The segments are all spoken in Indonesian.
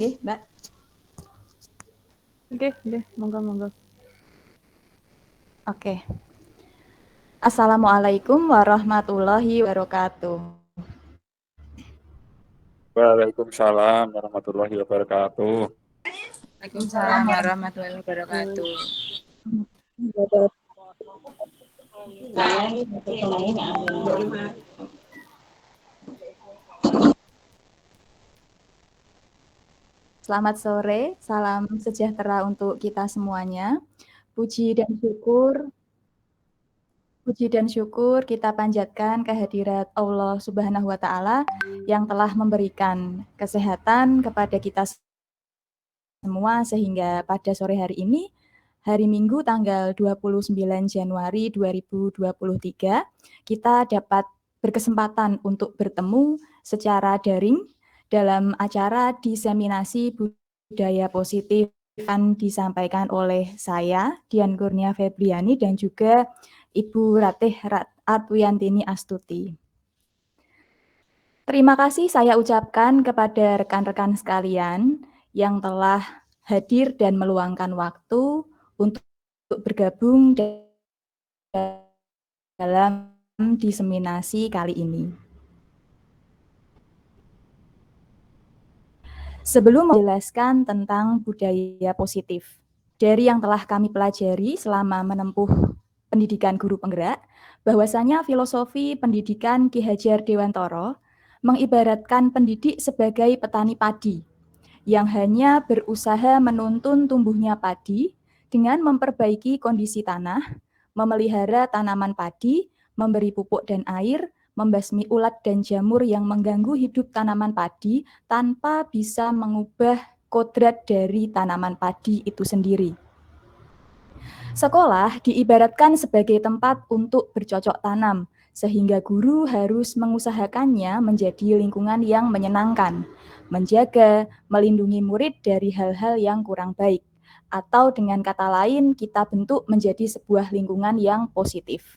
Oke, Mbak. Oke, monggo. Oke. Assalamualaikum warahmatullahi wabarakatuh. Waalaikumsalam warahmatullahi wabarakatuh. Waalaikumsalam warahmatullahi wabarakatuh. Selamat sore, salam sejahtera untuk kita semuanya. Puji dan syukur kita panjatkan kehadirat Allah Subhanahu wa Ta'ala yang telah memberikan kesehatan kepada kita semua sehingga pada sore hari ini, hari Minggu tanggal 29 Januari 2023, kita dapat berkesempatan untuk bertemu secara daring dalam acara diseminasi budaya positif yang disampaikan oleh saya, Dian Kurnia Febriani, dan juga Ibu Ratih Artwiyantini Astuti. Terima kasih saya ucapkan kepada rekan-rekan sekalian yang telah hadir dan meluangkan waktu untuk bergabung dalam diseminasi kali ini. Sebelum menjelaskan tentang budaya positif, dari yang telah kami pelajari selama menempuh pendidikan guru penggerak, bahwasanya filosofi pendidikan Ki Hajar Dewantara mengibaratkan pendidik sebagai petani padi yang hanya berusaha menuntun tumbuhnya padi dengan memperbaiki kondisi tanah, memelihara tanaman padi, memberi pupuk dan air, membasmi ulat dan jamur yang mengganggu hidup tanaman padi tanpa bisa mengubah kodrat dari tanaman padi itu sendiri. Sekolah diibaratkan sebagai tempat untuk bercocok tanam, sehingga guru harus mengusahakannya menjadi lingkungan yang menyenangkan, menjaga, melindungi murid dari hal-hal yang kurang baik, atau dengan kata lain kita bentuk menjadi sebuah lingkungan yang positif.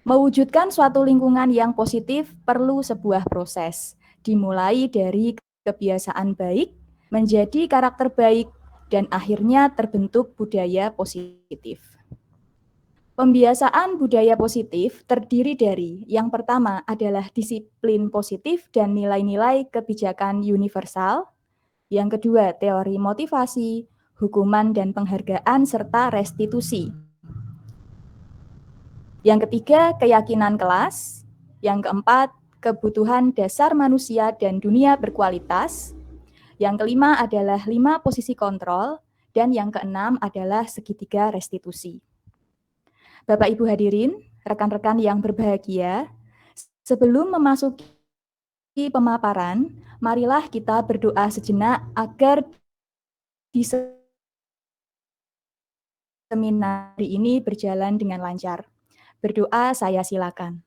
Mewujudkan suatu lingkungan yang positif perlu sebuah proses, dimulai dari kebiasaan baik, menjadi karakter baik, dan akhirnya terbentuk budaya positif. Pembiasaan budaya positif terdiri dari yang pertama adalah disiplin positif dan nilai-nilai kebijakan universal, yang kedua teori motivasi, hukuman dan penghargaan, serta restitusi. Yang ketiga, keyakinan kelas. Yang keempat, kebutuhan dasar manusia dan dunia berkualitas. Yang kelima adalah 5 posisi kontrol. Dan yang keenam adalah segitiga restitusi. Bapak Ibu hadirin, rekan-rekan yang berbahagia, sebelum memasuki pemaparan, marilah kita berdoa sejenak agar di seminar ini berjalan dengan lancar. Berdoa saya silakan.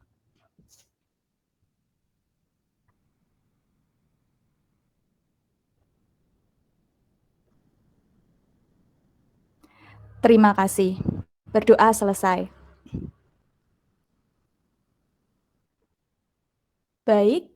Terima kasih. Berdoa selesai. Baik,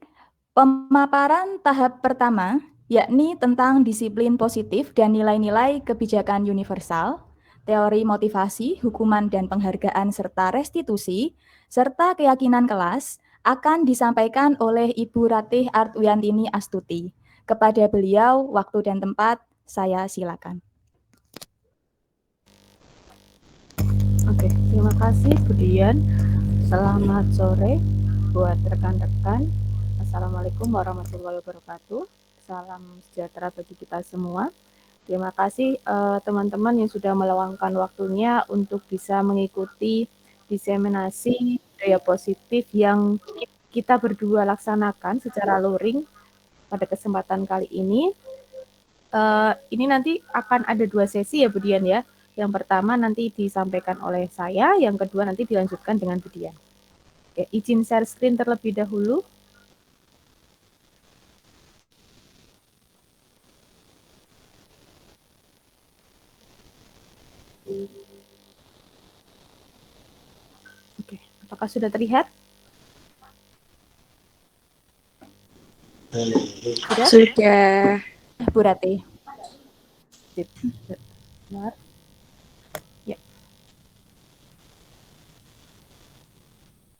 pemaparan tahap pertama, yakni tentang disiplin positif dan nilai-nilai kebijakan universal, teori motivasi, hukuman dan penghargaan serta restitusi, serta keyakinan kelas, akan disampaikan oleh Ibu Ratih Artwiyantini Astuti. Kepada beliau, waktu dan tempat, saya silakan. Oke, terima kasih Bu Dian. Selamat sore buat rekan-rekan. Assalamualaikum warahmatullahi wabarakatuh. Salam sejahtera bagi kita semua. Terima kasih teman-teman yang sudah meluangkan waktunya untuk bisa mengikuti diseminasi budaya positif yang kita berdua laksanakan secara luring pada kesempatan kali ini. Ini nanti akan ada 2 sesi ya Bu Dian ya. Yang pertama nanti disampaikan oleh saya, yang kedua nanti dilanjutkan dengan Bu Dian. Oke, izin share screen terlebih dahulu. Oke, apakah sudah terlihat? Sudah. Bu Rati. Sip. Benar. Ya.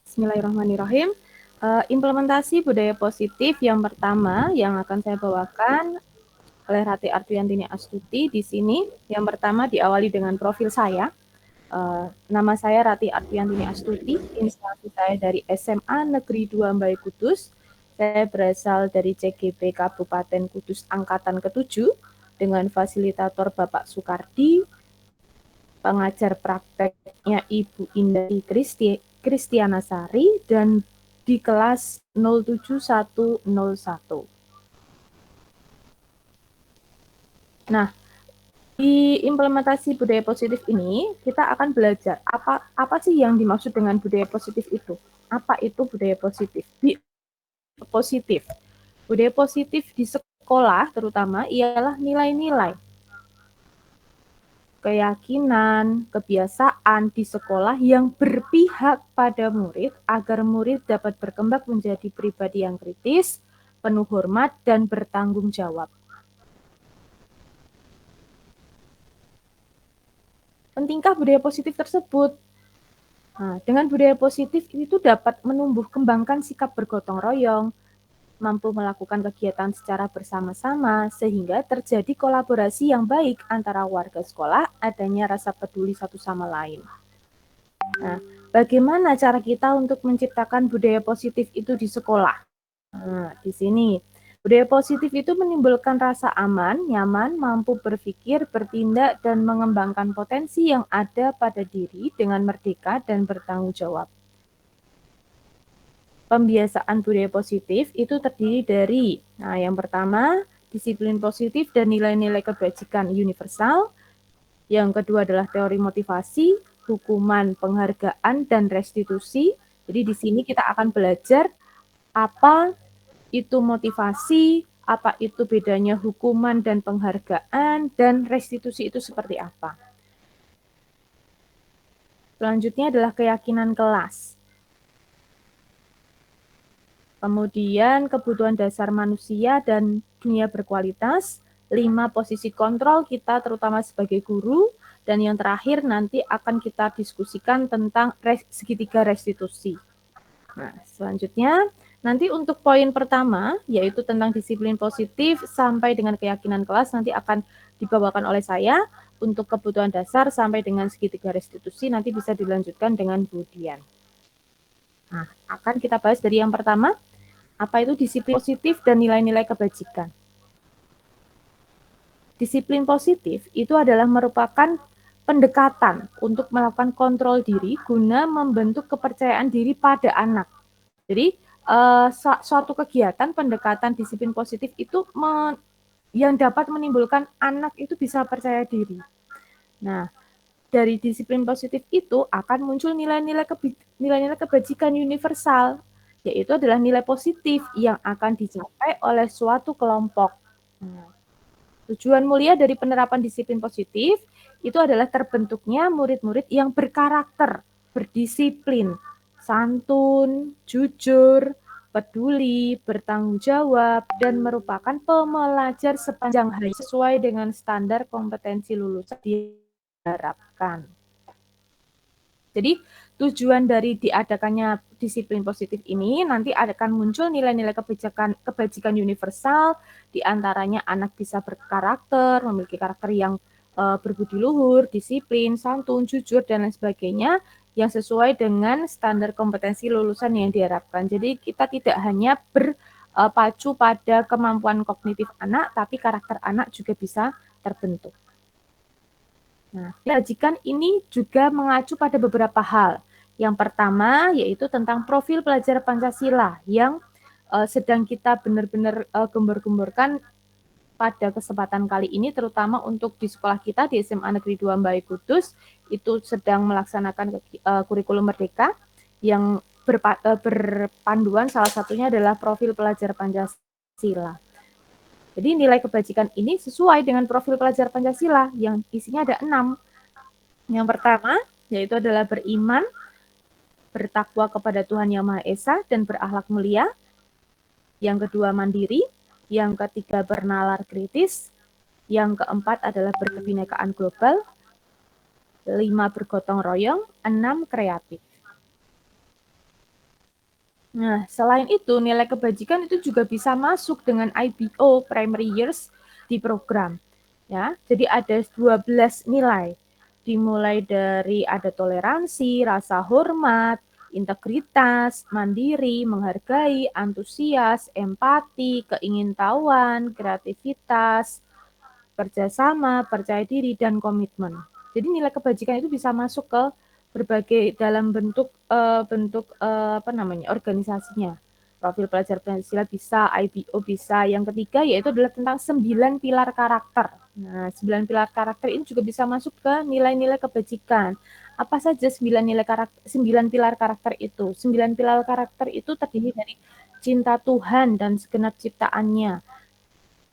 Bismillahirrahmanirrahim. Implementasi budaya positif yang pertama yang akan saya bawakan oleh Rati Ardiantini Astuti di sini. Yang pertama diawali dengan profil saya. Nama saya Rati Ardiantini Astuti, instansi saya dari SMA Negeri 2 Mbae Kudus. Saya berasal dari CGP Kabupaten Kudus Angkatan ke-7 dengan fasilitator Bapak Sukardi, pengajar prakteknya Ibu Indah Kristiana Sari, dan di kelas 07101. Nah, di implementasi budaya positif ini, kita akan belajar apa sih yang dimaksud dengan budaya positif itu. Apa itu budaya positif? Positif. Budaya positif di sekolah terutama ialah nilai-nilai, keyakinan, kebiasaan di sekolah yang berpihak pada murid agar murid dapat berkembang menjadi pribadi yang kritis, penuh hormat, dan bertanggung jawab. Pentingkah budaya positif tersebut? Nah, dengan budaya positif itu dapat menumbuh kembangkan sikap bergotong royong, mampu melakukan kegiatan secara bersama-sama, sehingga terjadi kolaborasi yang baik antara warga sekolah, adanya rasa peduli satu sama lain. Nah, bagaimana cara kita untuk menciptakan budaya positif itu di sekolah? Nah, di sini, budaya positif itu menimbulkan rasa aman, nyaman, mampu berpikir, bertindak, dan mengembangkan potensi yang ada pada diri dengan merdeka dan bertanggung jawab. Pembiasaan budaya positif itu terdiri dari, yang pertama, disiplin positif dan nilai-nilai kebajikan universal. Yang kedua adalah teori motivasi, hukuman, penghargaan, dan restitusi. Jadi di sini kita akan belajar apa itu motivasi, apa itu bedanya hukuman dan penghargaan, dan restitusi itu seperti apa. Selanjutnya adalah keyakinan kelas. Kemudian kebutuhan dasar manusia dan dunia berkualitas, 5 posisi kontrol kita terutama sebagai guru, dan yang terakhir nanti akan kita diskusikan tentang segitiga restitusi. Nah, selanjutnya nanti untuk poin pertama yaitu tentang disiplin positif sampai dengan keyakinan kelas nanti akan dibawakan oleh saya. Untuk kebutuhan dasar sampai dengan segitiga restitusi nanti bisa dilanjutkan dengan Bu Dian. Nah, akan kita bahas dari yang pertama. Apa itu disiplin positif dan nilai-nilai kebajikan? Disiplin positif itu adalah merupakan pendekatan untuk melakukan kontrol diri guna membentuk kepercayaan diri pada anak. Jadi, suatu kegiatan pendekatan disiplin positif itu yang dapat menimbulkan anak itu bisa percaya diri. Nah, dari disiplin positif itu akan muncul nilai-nilai kebajikan universal, yaitu adalah nilai positif yang akan dicapai oleh suatu kelompok. Tujuan mulia dari penerapan disiplin positif itu adalah terbentuknya murid-murid yang berkarakter, berdisiplin, santun, jujur, peduli, bertanggung jawab, dan merupakan pembelajar sepanjang hari sesuai dengan standar kompetensi lulusan diharapkan. Jadi tujuan dari diadakannya disiplin positif ini nanti akan muncul nilai-nilai kebajikan universal, diantaranya anak bisa berkarakter, memiliki karakter yang berbudi luhur, disiplin, santun, jujur, dan lain sebagainya yang sesuai dengan standar kompetensi lulusan yang diharapkan. Jadi kita tidak hanya berpacu pada kemampuan kognitif anak, tapi karakter anak juga bisa terbentuk. Nah, kebajikan ini juga mengacu pada beberapa hal. Yang pertama yaitu tentang profil pelajar Pancasila yang sedang kita benar-benar gembor-gemborkan pada kesempatan kali ini, terutama untuk di sekolah kita di SMA Negeri 2 Mbae Kudus itu sedang melaksanakan kurikulum merdeka yang berpanduan salah satunya adalah profil pelajar Pancasila. Jadi nilai kebajikan ini sesuai dengan profil pelajar Pancasila yang isinya ada 6. Yang pertama yaitu adalah beriman, bertakwa kepada Tuhan Yang Maha Esa dan berakhlak mulia. Yang kedua mandiri. yang ketiga bernalar kritis, yang keempat adalah berkebinekaan global, 5 bergotong royong, 6 kreatif. Nah, selain itu nilai kebajikan itu juga bisa masuk dengan IBO primary years di program. Ya, jadi ada 12 nilai. Dimulai dari ada toleransi, rasa hormat, integritas, mandiri, menghargai, antusias, empati, keingintahuan, kreativitas, kerjasama, percaya diri, dan komitmen. Jadi nilai kebajikan itu bisa masuk ke berbagai dalam bentuk organisasinya. Profil pelajar Pancasila bisa, IBO bisa. Yang ketiga yaitu adalah tentang 9 pilar karakter. Nah, 9 pilar karakter ini juga bisa masuk ke nilai-nilai kebajikan. Apa saja 9 pilar karakter itu? 9 pilar karakter itu terdiri dari cinta Tuhan dan segenap ciptaannya,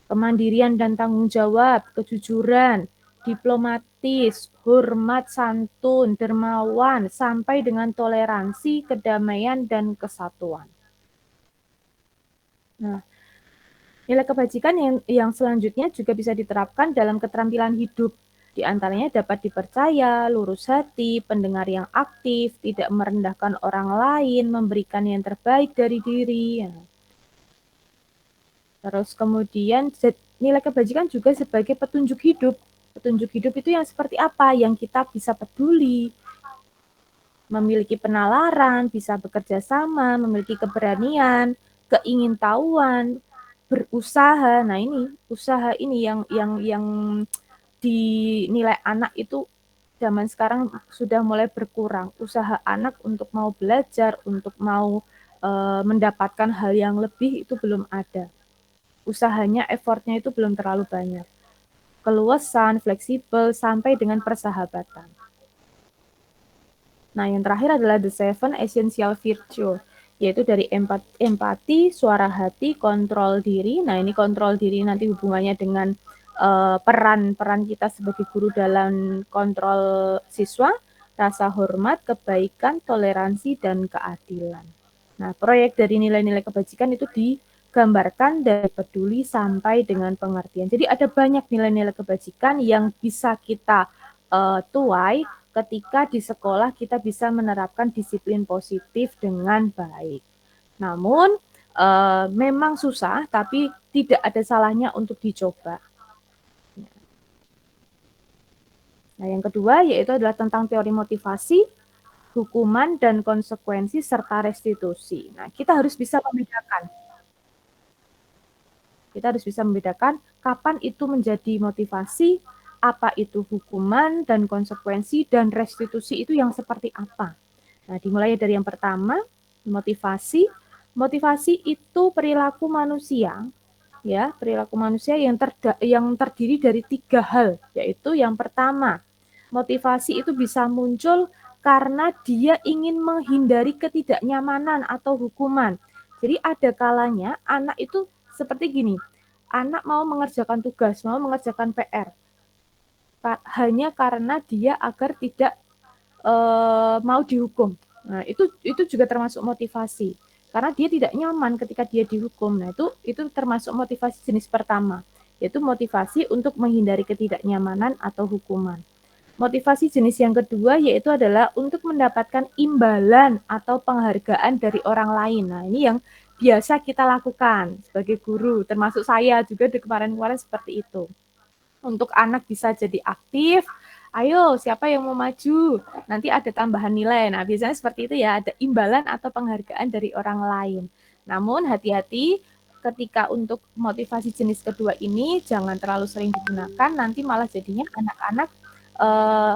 kemandirian dan tanggung jawab, kejujuran, diplomatis, hormat, santun, dermawan, sampai dengan toleransi, kedamaian, dan kesatuan. Nah, nilai kebajikan yang selanjutnya juga bisa diterapkan dalam keterampilan hidup. Di antaranya dapat dipercaya, lurus hati, pendengar yang aktif, tidak merendahkan orang lain, memberikan yang terbaik dari diri. Terus kemudian nilai kebajikan juga sebagai petunjuk hidup. Petunjuk hidup itu yang seperti apa? Yang kita bisa peduli, memiliki penalaran, bisa bekerja sama, memiliki keberanian, keingintahuan, berusaha. Nah, ini usaha ini yang dinilai anak itu zaman sekarang sudah mulai berkurang. Usaha anak untuk mau belajar, untuk mau mendapatkan hal yang lebih itu belum ada. Usahanya, effortnya itu belum terlalu banyak. Keluasan, fleksibel, sampai dengan persahabatan. Nah, yang terakhir adalah the 7 essential virtue, yaitu dari empati, suara hati, kontrol diri. Nah, ini kontrol diri nanti hubungannya dengan peran kita sebagai guru dalam kontrol siswa, rasa hormat, kebaikan, toleransi, dan keadilan. Nah, proyek dari nilai-nilai kebajikan itu digambarkan dari peduli sampai dengan pengertian. Jadi ada banyak nilai-nilai kebajikan yang bisa kita tuai ketika di sekolah kita bisa menerapkan disiplin positif dengan baik. Namun memang susah, tapi tidak ada salahnya untuk dicoba. Nah, yang kedua yaitu adalah tentang teori motivasi, hukuman dan konsekuensi serta restitusi. Nah, kita harus bisa membedakan. Kita harus bisa membedakan kapan itu menjadi motivasi, apa itu hukuman dan konsekuensi, dan restitusi itu yang seperti apa. Nah, dimulai dari yang pertama, motivasi. Motivasi itu perilaku manusia, ya, perilaku manusia yang terdiri dari 3 hal, yaitu yang pertama, motivasi itu bisa muncul karena dia ingin menghindari ketidaknyamanan atau hukuman. Jadi ada kalanya anak itu seperti gini, anak mau mengerjakan tugas, mau mengerjakan PR, hanya karena dia agar tidak mau dihukum. Nah, itu juga termasuk motivasi. Karena dia tidak nyaman ketika dia dihukum. Nah, itu termasuk motivasi jenis pertama, yaitu motivasi untuk menghindari ketidaknyamanan atau hukuman. Motivasi jenis yang kedua yaitu adalah untuk mendapatkan imbalan atau penghargaan dari orang lain. Nah, ini yang biasa kita lakukan sebagai guru, termasuk saya juga di kemarin-kemarin seperti itu. Untuk anak bisa jadi aktif, ayo siapa yang mau maju, nanti ada tambahan nilai. Nah, biasanya seperti itu ya, ada imbalan atau penghargaan dari orang lain. Namun hati-hati ketika untuk motivasi jenis kedua ini jangan terlalu sering digunakan, nanti malah jadinya anak-anak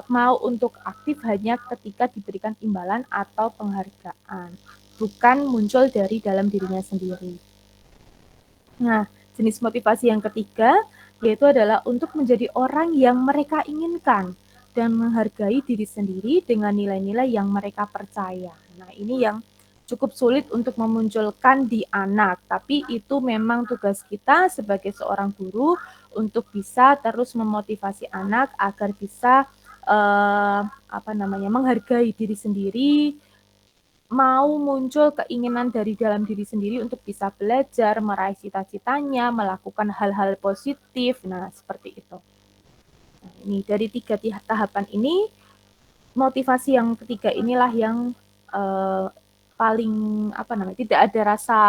mau untuk aktif hanya ketika diberikan imbalan atau penghargaan, bukan muncul dari dalam dirinya sendiri. Nah, jenis motivasi yang ketiga yaitu adalah untuk menjadi orang yang mereka inginkan dan menghargai diri sendiri dengan nilai-nilai yang mereka percaya. Nah, ini yang cukup sulit untuk memunculkan di anak, tapi itu memang tugas kita sebagai seorang guru untuk bisa terus memotivasi anak agar bisa menghargai diri sendiri, mau muncul keinginan dari dalam diri sendiri untuk bisa belajar, meraih cita-citanya, melakukan hal-hal positif. Nah, seperti itu. Nah, ini dari 3 tahapan ini, motivasi yang ketiga inilah yang paling tidak ada rasa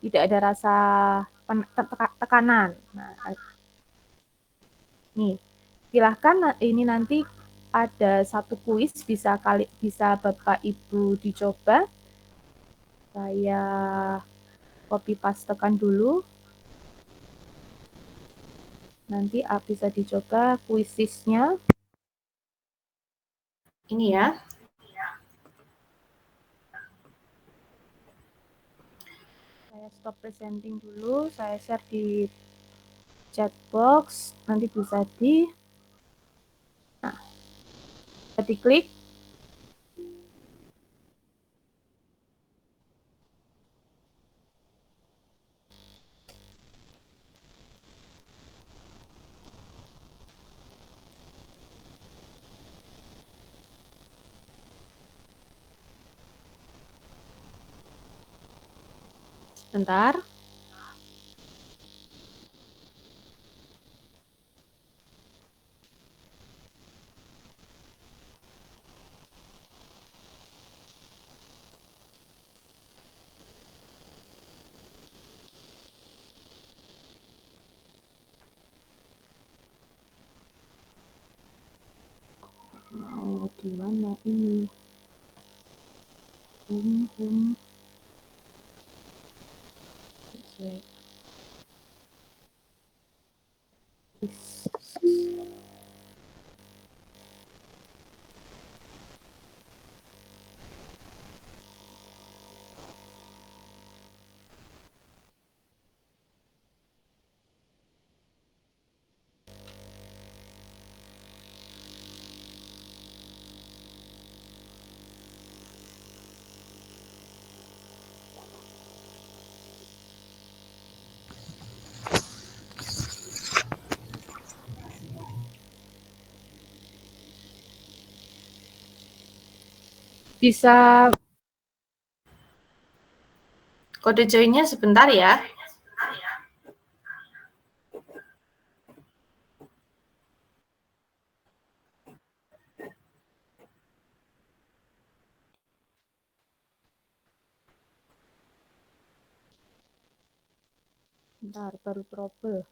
tidak ada rasa tekanan. Nah, nih, silahkan ini nanti ada satu kuis bisa Bapak Ibu dicoba. Saya copy pastekan dulu. Nanti bisa dicoba kuisisnya. Ini ya. Saya stop presenting dulu, saya share di chat box, nanti bisa diklik. Sebentar. Mau di mana ini? Oke. Bisa kode joinnya sebentar ya. Bentar, baru trouble.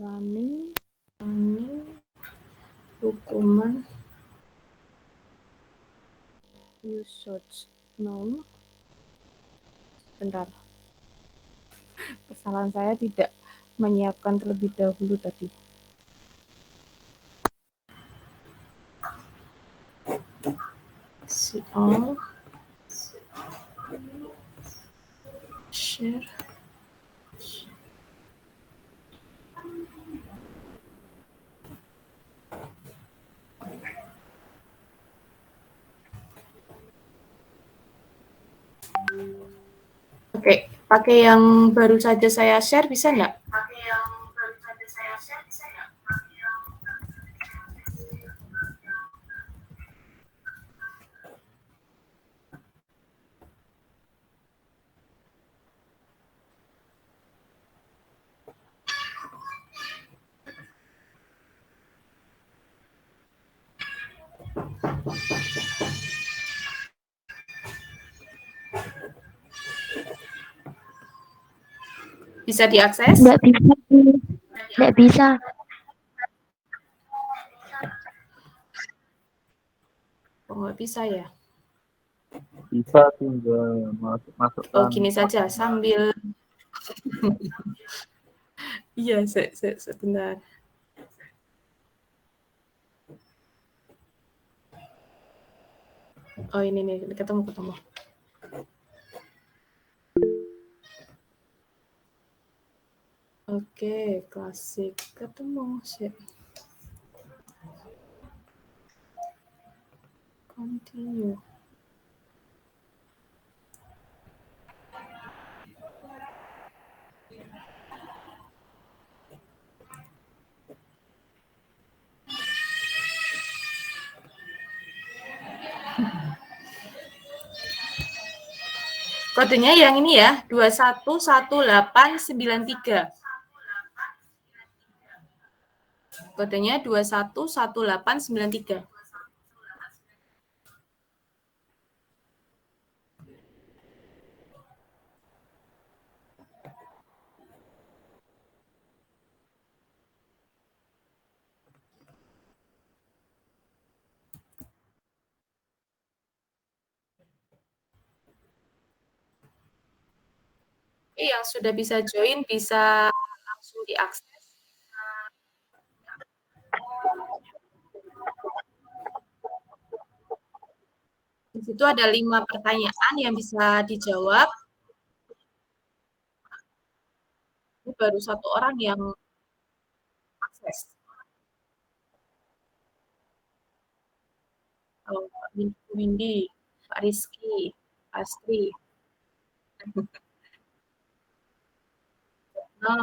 Running, hukuman, usage, no. Bentar. Kesalahan saya tidak menyiapkan terlebih dahulu tadi. See all. Share. Oke, pakai yang baru saja saya share bisa nggak? Bisa diakses? Nggak bisa. Nggak bisa. Oh, nggak bisa ya? Bisa tinggal masukkan. Oh, gini saja, sambil... Iya, sebentar. Oh, ini nih, ketemu. Oke, klasik ketemu sih. Continue. Kodenya yang ini ya, 211893. Kodenya 211893. Yang sudah bisa join bisa langsung diakses. Di situ ada 5 pertanyaan yang bisa dijawab. Ini baru 1 orang yang akses. Oh, Pak Windy, Pak Rizky, Astri. No.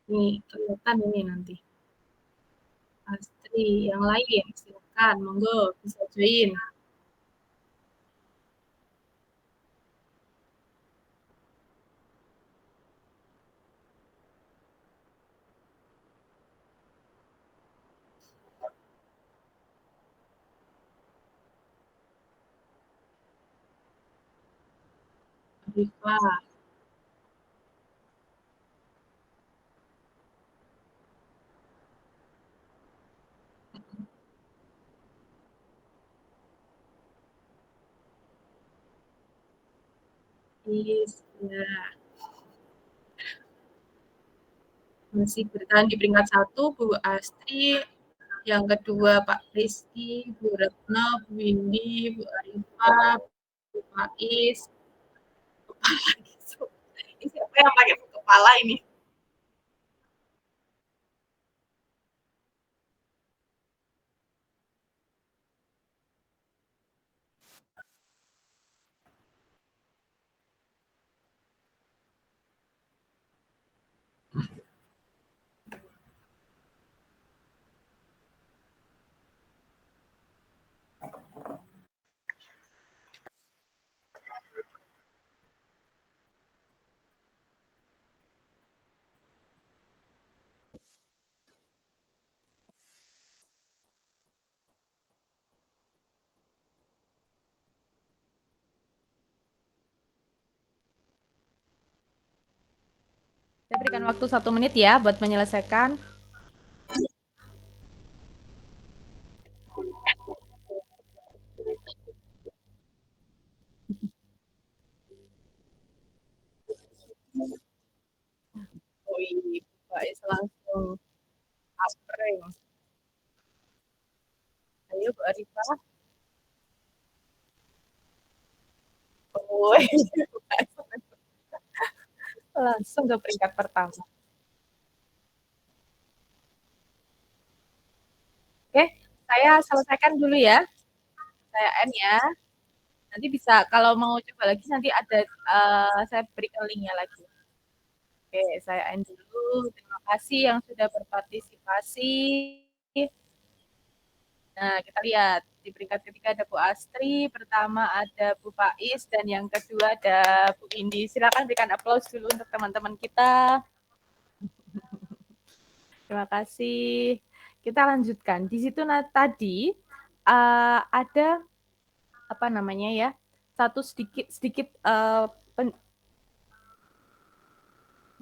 Nih, kelihatan ini nanti. Astri, yang lain silakan, monggo bisa join. Rifa. Ya. Masih bertahan di peringkat 1 Bu Astri, yang kedua Pak Rizky, Bu Retno, Bu Windy, Bu Arifah, Bu Faiz. Ini siapa yang pakai kepala ini? Saya berikan waktu 1 menit ya buat menyelesaikan. Oh iya, Faiz langsung aspring. Ayo Bu Arifah. Oh, langsung ke peringkat pertama. Oke, saya selesaikan dulu ya. Saya end ya. Nanti bisa kalau mau coba lagi nanti ada saya berikan linknya lagi. Oke, saya end dulu. Terima kasih yang sudah berpartisipasi. Nah, kita lihat di peringkat ketiga ada Bu Astri, pertama ada Bu Faiz, dan yang kedua ada Bu Indi. Silakan berikan aplaus dulu untuk teman-teman kita. Terima kasih. Kita lanjutkan. Di situ tadi ada apa namanya ya? Satu sedikit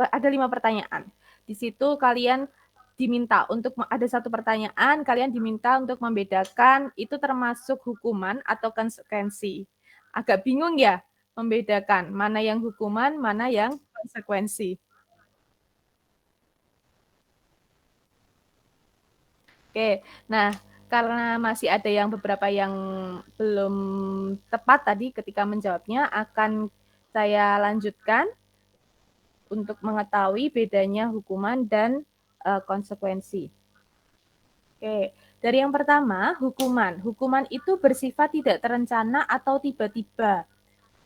ada 5 pertanyaan. Di situ kalian diminta untuk ada 1 pertanyaan, kalian diminta untuk membedakan itu termasuk hukuman atau konsekuensi. Agak bingung ya membedakan mana yang hukuman, mana yang konsekuensi. Oke, nah karena masih ada yang beberapa yang belum tepat tadi ketika menjawabnya, akan saya lanjutkan untuk mengetahui bedanya hukuman dan konsekuensi. Oke, dari yang pertama, hukuman. Hukuman itu bersifat tidak terencana atau tiba-tiba.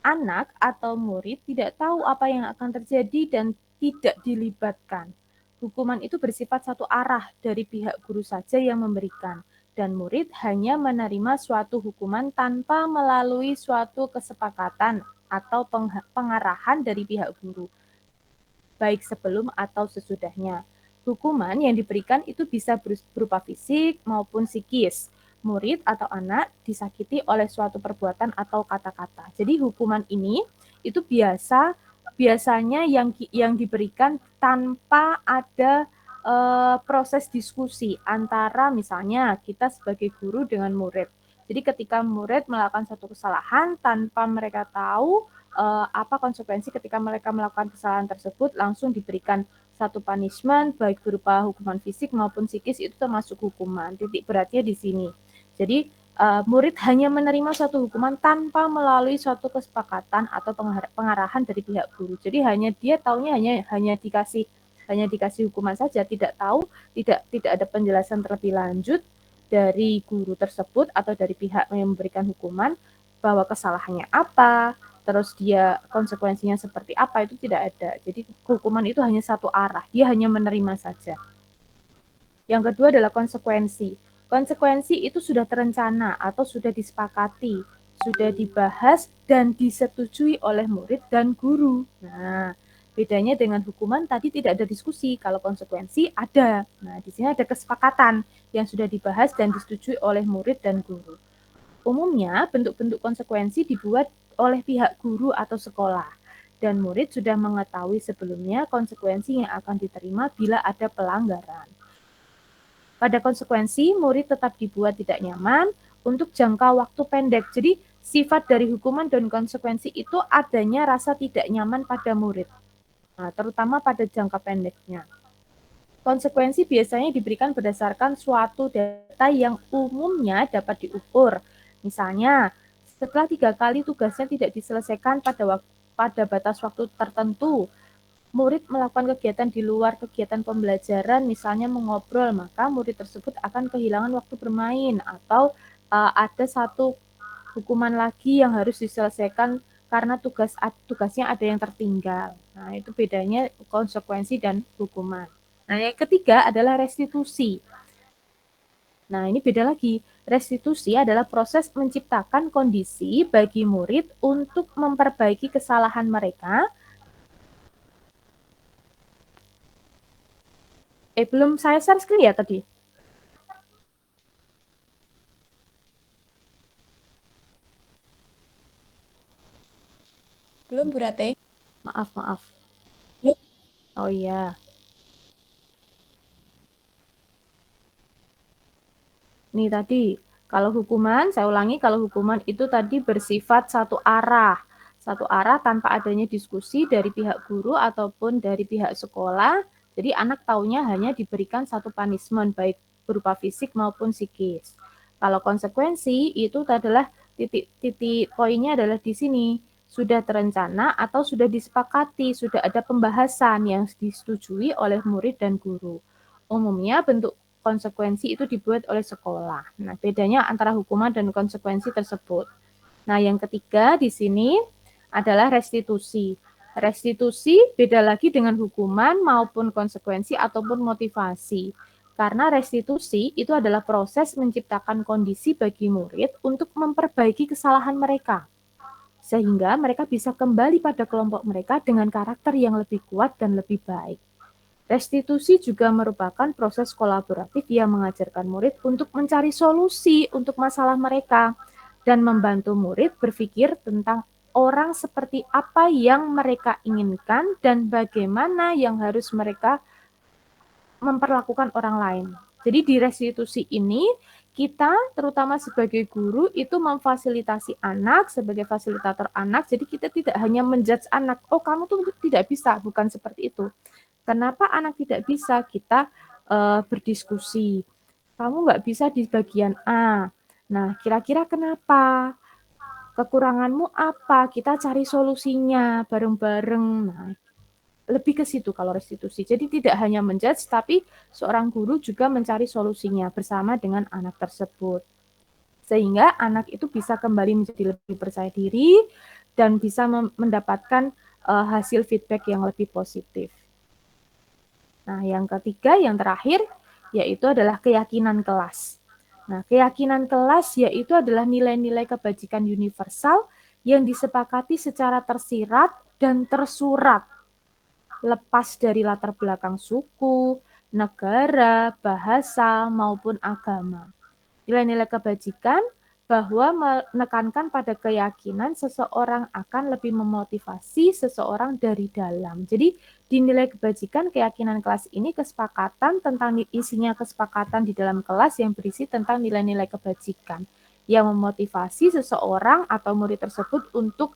Anak atau murid tidak tahu apa yang akan terjadi dan tidak dilibatkan. Hukuman itu bersifat satu arah dari pihak guru saja yang memberikan, dan murid hanya menerima suatu hukuman tanpa melalui suatu kesepakatan atau pengarahan dari pihak guru, baik sebelum atau sesudahnya. Hukuman yang diberikan itu bisa berupa fisik maupun psikis. Murid atau anak disakiti oleh suatu perbuatan atau kata-kata. Jadi hukuman ini itu biasanya yang diberikan tanpa ada proses diskusi antara misalnya kita sebagai guru dengan murid. Jadi ketika murid melakukan satu kesalahan tanpa mereka tahu apa konsekuensi ketika mereka melakukan kesalahan tersebut, langsung diberikan satu punishment baik berupa hukuman fisik maupun psikis, itu termasuk hukuman. Titik beratnya di sini. Jadi murid hanya menerima suatu hukuman tanpa melalui suatu kesepakatan atau pengarahan dari pihak guru. Jadi dia taunya hanya dikasih hukuman saja, tidak tahu, tidak ada penjelasan terlebih lanjut dari guru tersebut atau dari pihak yang memberikan hukuman bahwa kesalahannya apa, terus dia konsekuensinya seperti apa, itu tidak ada. Jadi hukuman itu hanya satu arah, dia hanya menerima saja. Yang kedua adalah konsekuensi. Konsekuensi itu sudah terencana atau sudah disepakati, sudah dibahas dan disetujui oleh murid dan guru. Nah, bedanya dengan hukuman tadi tidak ada diskusi, kalau konsekuensi ada. Nah, di sini ada kesepakatan yang sudah dibahas dan disetujui oleh murid dan guru. Umumnya, bentuk-bentuk konsekuensi dibuat oleh pihak guru atau sekolah, dan murid sudah mengetahui sebelumnya konsekuensi yang akan diterima bila ada pelanggaran. Pada konsekuensi, murid tetap dibuat tidak nyaman untuk jangka waktu pendek. Jadi, sifat dari hukuman dan konsekuensi itu adanya rasa tidak nyaman pada murid, nah, terutama pada jangka pendeknya. Konsekuensi biasanya diberikan berdasarkan suatu data yang umumnya dapat diukur. Misalnya, setelah 3 kali tugasnya tidak diselesaikan pada batas waktu tertentu, murid melakukan kegiatan di luar kegiatan pembelajaran, misalnya mengobrol, maka murid tersebut akan kehilangan waktu bermain, atau ada satu hukuman lagi yang harus diselesaikan karena tugasnya ada yang tertinggal. Nah, itu bedanya konsekuensi dan hukuman. Nah, yang ketiga adalah restitusi. Nah, ini beda lagi. Restitusi adalah proses menciptakan kondisi bagi murid untuk memperbaiki kesalahan mereka. Belum saya share screen ya tadi? Belum, Bu Rate. Maaf. Yuk. Oh iya. Nih tadi, kalau hukuman, saya ulangi, kalau hukuman itu tadi bersifat satu arah tanpa adanya diskusi dari pihak guru ataupun dari pihak sekolah. Jadi anak taunya hanya diberikan satu punishment, baik berupa fisik maupun psikis. Kalau konsekuensi itu adalah titik poinnya adalah di sini, sudah terencana atau sudah disepakati, sudah ada pembahasan yang disetujui oleh murid dan guru. Umumnya bentuk konsekuensi itu dibuat oleh sekolah. Nah, bedanya antara hukuman dan konsekuensi tersebut. Nah, yang ketiga di sini adalah restitusi. Restitusi beda lagi dengan hukuman maupun konsekuensi ataupun motivasi. Karena restitusi itu adalah proses menciptakan kondisi bagi murid untuk memperbaiki kesalahan mereka, sehingga mereka bisa kembali pada kelompok mereka dengan karakter yang lebih kuat dan lebih baik. Restitusi juga merupakan proses kolaboratif yang mengajarkan murid untuk mencari solusi untuk masalah mereka dan membantu murid berpikir tentang orang seperti apa yang mereka inginkan dan bagaimana yang harus mereka memperlakukan orang lain. Jadi di restitusi ini kita terutama sebagai guru itu memfasilitasi anak sebagai fasilitator anak. Jadi kita tidak hanya menjudge anak, oh kamu tuh tidak bisa, bukan seperti itu. Kenapa anak tidak bisa? Kita berdiskusi. Kamu nggak bisa di bagian A. Nah, kira-kira kenapa? Kekuranganmu apa? Kita cari solusinya bareng-bareng. Nah, lebih ke situ kalau restitusi. Jadi tidak hanya menjudge, tapi seorang guru juga mencari solusinya bersama dengan anak tersebut. Sehingga anak itu bisa kembali menjadi lebih percaya diri dan bisa mendapatkan hasil feedback yang lebih positif. Nah, yang ketiga, yang terakhir, yaitu adalah keyakinan kelas. Nah, keyakinan kelas yaitu adalah nilai-nilai kebajikan universal yang disepakati secara tersirat dan tersurat, lepas dari latar belakang suku, negara, bahasa, maupun agama. Nilai-nilai kebajikan bahwa menekankan pada keyakinan seseorang akan lebih memotivasi seseorang dari dalam. Jadi di nilai kebajikan keyakinan kelas ini kesepakatan tentang isinya kesepakatan di dalam kelas yang berisi tentang nilai-nilai kebajikan yang memotivasi seseorang atau murid tersebut untuk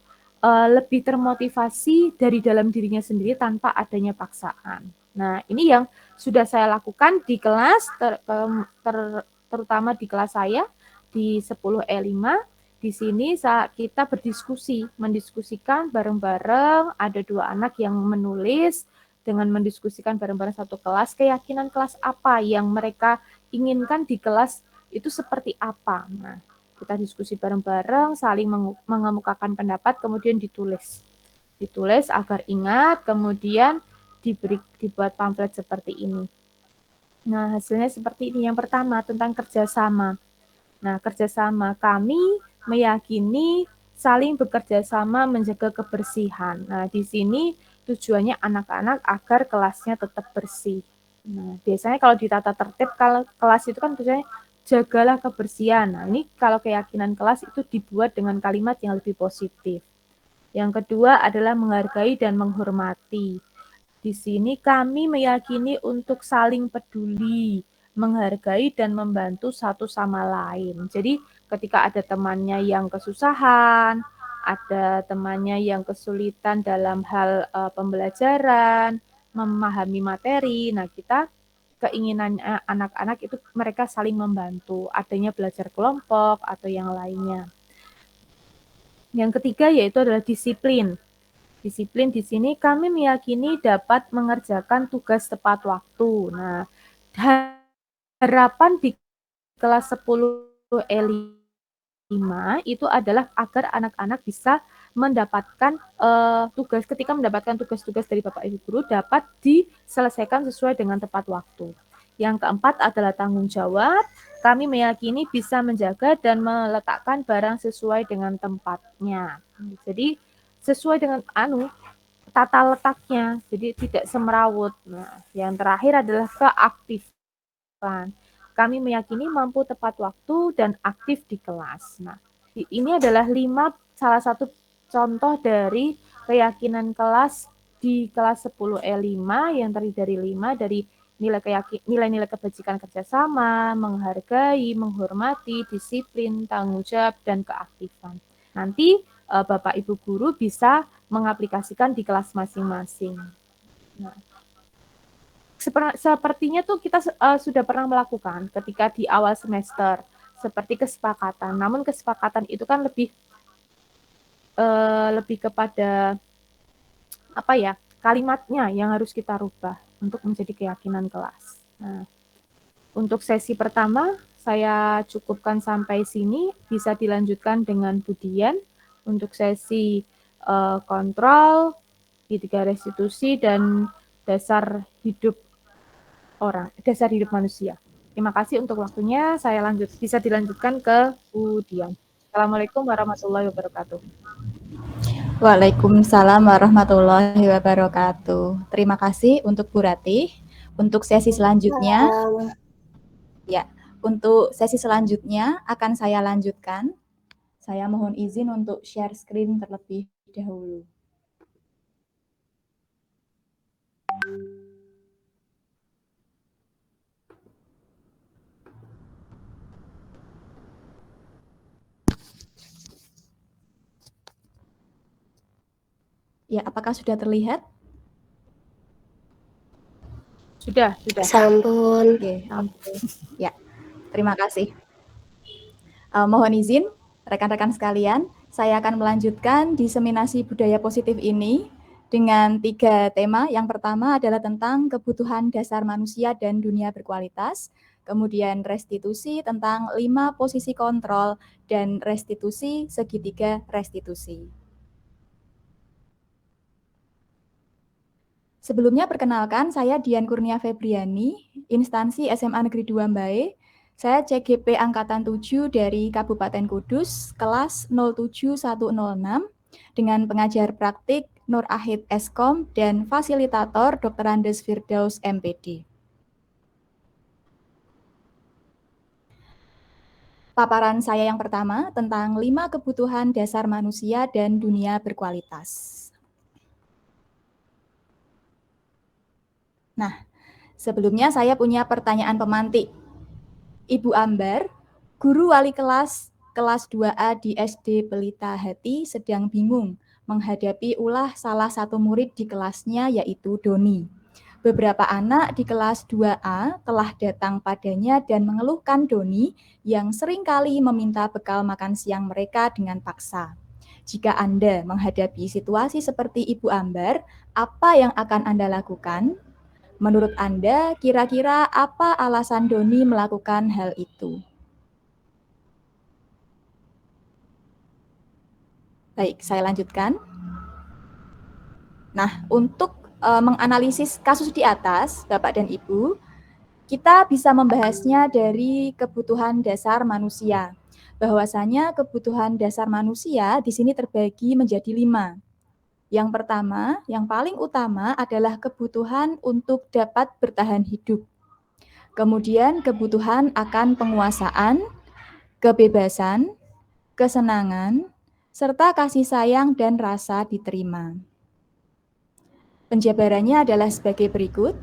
lebih termotivasi dari dalam dirinya sendiri tanpa adanya paksaan. Nah, ini yang sudah saya lakukan di kelas terutama di kelas saya di 10E5. Di sini kita mendiskusikan bareng-bareng, ada 2 anak yang menulis dengan mendiskusikan bareng-bareng satu kelas, keyakinan kelas apa yang mereka inginkan di kelas itu seperti apa. Nah, kita diskusi bareng-bareng, saling mengemukakan pendapat, kemudian ditulis agar ingat, kemudian dibuat pamflet seperti ini. Nah, hasilnya seperti ini. Yang pertama, tentang kerjasama. Nah, kerjasama kami meyakini saling bekerja sama menjaga kebersihan. Nah, di sini tujuannya anak-anak agar kelasnya tetap bersih. Nah, biasanya kalau ditata tertib, kalau kelas itu kan tujuannya jagalah kebersihan. Nah, ini kalau keyakinan kelas itu dibuat dengan kalimat yang lebih positif. Yang kedua adalah menghargai dan menghormati. Di sini kami meyakini untuk saling peduli, menghargai dan membantu satu sama lain. Jadi ketika ada temannya yang kesusahan, ada temannya yang kesulitan dalam hal pembelajaran, memahami materi, nah kita keinginan anak-anak itu mereka saling membantu, adanya belajar kelompok atau yang lainnya. Yang ketiga yaitu adalah disiplin. Disiplin di sini kami meyakini dapat mengerjakan tugas tepat waktu. Nah, harapan di kelas 10E5 itu adalah agar anak-anak bisa mendapatkan tugas, ketika mendapatkan tugas-tugas dari Bapak Ibu Guru dapat diselesaikan sesuai dengan tepat waktu. Yang keempat adalah tanggung jawab. Kami meyakini bisa menjaga dan meletakkan barang sesuai dengan tempatnya. Jadi sesuai dengan tata letaknya, jadi tidak semrawut. Nah, yang terakhir adalah keaktifan. Kami meyakini mampu tepat waktu dan aktif di kelas. Nah, ini adalah salah satu contoh dari keyakinan kelas di kelas 10E5 yang terdiri dari 5 dari nilai-nilai kebajikan kerjasama, menghargai, menghormati, disiplin, tanggung jawab, dan keaktifan. Nanti Bapak Ibu Guru bisa mengaplikasikan di kelas masing-masing. Nah, sepertinya tuh kita sudah pernah melakukan ketika di awal semester seperti kesepakatan. Namun kesepakatan itu kan lebih kepada apa ya, kalimatnya yang harus kita rubah untuk menjadi keyakinan kelas. Nah, untuk sesi pertama saya cukupkan sampai sini, bisa dilanjutkan dengan Budian untuk sesi kontrol, tiga restitusi, dan dasar hidup manusia. Terima kasih untuk waktunya. Saya bisa dilanjutkan ke Budian. Assalamualaikum warahmatullahi wabarakatuh. Waalaikumsalam warahmatullahi wabarakatuh. Terima kasih untuk Bu Ratih. Untuk sesi selanjutnya, untuk sesi selanjutnya akan saya lanjutkan. Saya mohon izin untuk share screen terlebih dahulu. Ya, apakah sudah terlihat? Sudah. Sampun. Oke. Ya, terima kasih. Mohon izin, rekan-rekan sekalian, saya akan melanjutkan diseminasi budaya positif ini dengan 3 tema. Yang pertama adalah tentang kebutuhan dasar manusia dan dunia berkualitas, kemudian restitusi tentang 5 posisi kontrol, dan restitusi segitiga restitusi. Sebelumnya perkenalkan, saya Dian Kurnia Febriani, instansi SMA Negeri 2 Mbae. Saya CGP Angkatan 7 dari Kabupaten Kudus, kelas 07106, dengan pengajar praktik Nur Ahid Eskom dan fasilitator Dr. Andes Firdaus MPD. Paparan saya yang pertama tentang 5 kebutuhan dasar manusia dan dunia berkualitas. Nah, sebelumnya saya punya pertanyaan pemantik. Ibu Ambar, guru wali kelas 2A di SD Pelita Hati sedang bingung menghadapi ulah salah satu murid di kelasnya yaitu Doni. Beberapa anak di kelas 2A telah datang padanya dan mengeluhkan Doni yang seringkali meminta bekal makan siang mereka dengan paksa. Jika Anda menghadapi situasi seperti Ibu Ambar, apa yang akan Anda lakukan? Menurut Anda, kira-kira apa alasan Doni melakukan hal itu? Baik, saya lanjutkan. Nah, untuk menganalisis kasus di atas, Bapak dan Ibu, kita bisa membahasnya dari kebutuhan dasar manusia. Bahwasanya kebutuhan dasar manusia di sini terbagi menjadi 5. Yang pertama, yang paling utama adalah kebutuhan untuk dapat bertahan hidup. Kemudian kebutuhan akan penguasaan, kebebasan, kesenangan, serta kasih sayang dan rasa diterima. Penjabarannya adalah sebagai berikut.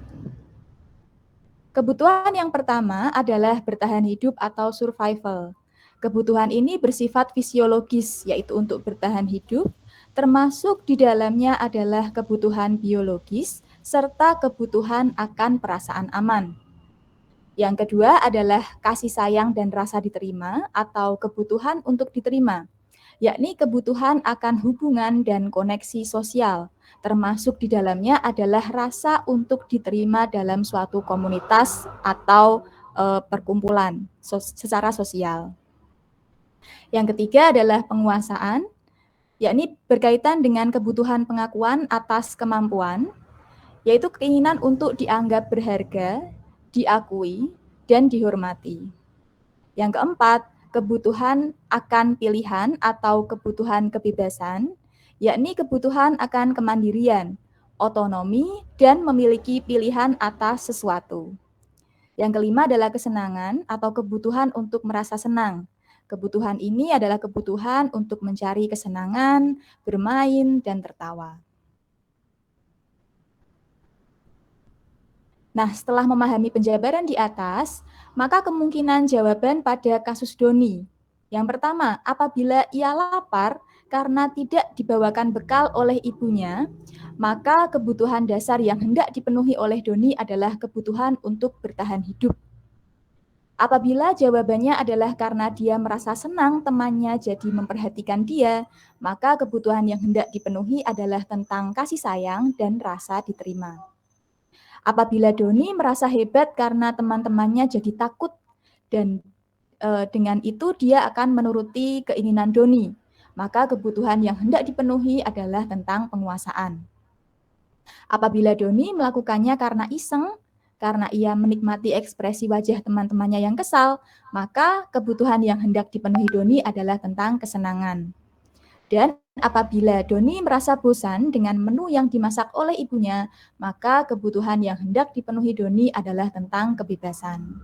Kebutuhan yang pertama adalah bertahan hidup atau survival. Kebutuhan ini bersifat fisiologis, yaitu untuk bertahan hidup, termasuk di dalamnya adalah kebutuhan biologis, serta kebutuhan akan perasaan aman. Yang kedua adalah kasih sayang dan rasa diterima atau kebutuhan untuk diterima, yakni kebutuhan akan hubungan dan koneksi sosial, termasuk di dalamnya adalah rasa untuk diterima dalam suatu komunitas atau perkumpulan secara sosial. Yang ketiga adalah penguasaan, yakni berkaitan dengan kebutuhan pengakuan atas kemampuan, yaitu keinginan untuk dianggap berharga, diakui, dan dihormati. Yang keempat, kebutuhan akan pilihan atau kebutuhan kebebasan, yakni kebutuhan akan kemandirian, otonomi, dan memiliki pilihan atas sesuatu. Yang kelima adalah kesenangan atau kebutuhan untuk merasa senang. Kebutuhan ini adalah kebutuhan untuk mencari kesenangan, bermain, dan tertawa. Nah, setelah memahami penjabaran di atas, maka kemungkinan jawaban pada kasus Doni. Yang pertama, apabila ia lapar karena tidak dibawakan bekal oleh ibunya, maka kebutuhan dasar yang hendak dipenuhi oleh Doni adalah kebutuhan untuk bertahan hidup. Apabila jawabannya adalah karena dia merasa senang temannya jadi memperhatikan dia, maka kebutuhan yang hendak dipenuhi adalah tentang kasih sayang dan rasa diterima. Apabila Doni merasa hebat karena teman-temannya jadi takut dan dengan itu dia akan menuruti keinginan Doni, maka kebutuhan yang hendak dipenuhi adalah tentang penguasaan. Apabila Doni melakukannya karena iseng, karena ia menikmati ekspresi wajah teman-temannya yang kesal, maka kebutuhan yang hendak dipenuhi Doni adalah tentang kesenangan. Dan apabila Doni merasa bosan dengan menu yang dimasak oleh ibunya, maka kebutuhan yang hendak dipenuhi Doni adalah tentang kebebasan.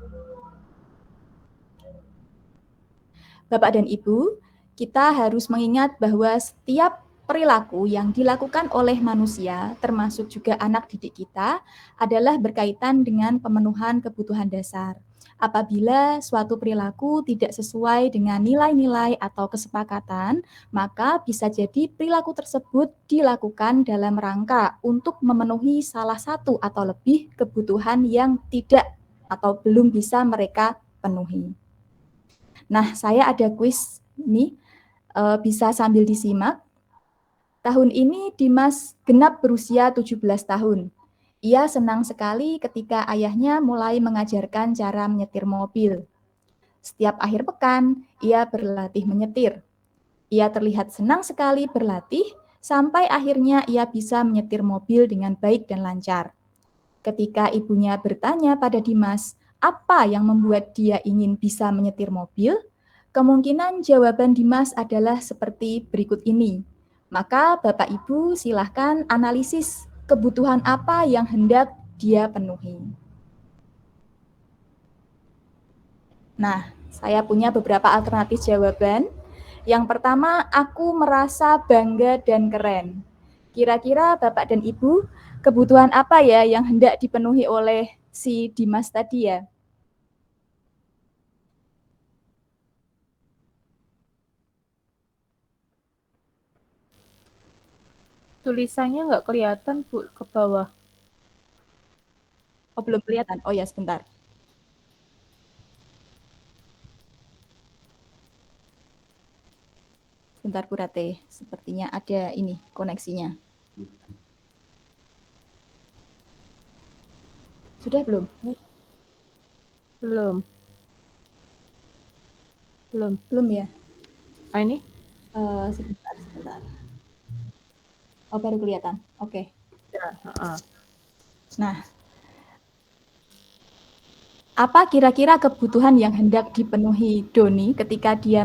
Bapak dan Ibu, kita harus mengingat bahwa setiap perilaku yang dilakukan oleh manusia, termasuk juga anak didik kita, adalah berkaitan dengan pemenuhan kebutuhan dasar. Apabila suatu perilaku tidak sesuai dengan nilai-nilai atau kesepakatan, maka bisa jadi perilaku tersebut dilakukan dalam rangka untuk memenuhi salah satu atau lebih kebutuhan yang tidak atau belum bisa mereka penuhi. Nah, saya ada kuis nih, bisa sambil disimak. Tahun ini Dimas genap berusia 17 tahun. Ia senang sekali ketika ayahnya mulai mengajarkan cara menyetir mobil. Setiap akhir pekan, ia berlatih menyetir. Ia terlihat senang sekali berlatih sampai akhirnya ia bisa menyetir mobil dengan baik dan lancar. Ketika ibunya bertanya pada Dimas, apa yang membuat dia ingin bisa menyetir mobil? Kemungkinan jawaban Dimas adalah seperti berikut ini. Maka Bapak Ibu silahkan analisis kebutuhan apa yang hendak dia penuhi. Nah, saya punya beberapa alternatif jawaban. Yang pertama, aku merasa bangga dan keren. Kira-kira Bapak dan Ibu, kebutuhan apa ya yang hendak dipenuhi oleh si Dimas tadi ya? Tulisannya nggak kelihatan, Bu, ke bawah. Oh, belum kelihatan. Oh ya, sebentar. Sebentar, Bu Rate. Sepertinya ada ini koneksinya. Sudah belum? Belum. Belum ya? Ah, ini? Sebentar. Oh, baru kelihatan. Oke. Ya, Nah, apa kira-kira kebutuhan yang hendak dipenuhi Doni ketika dia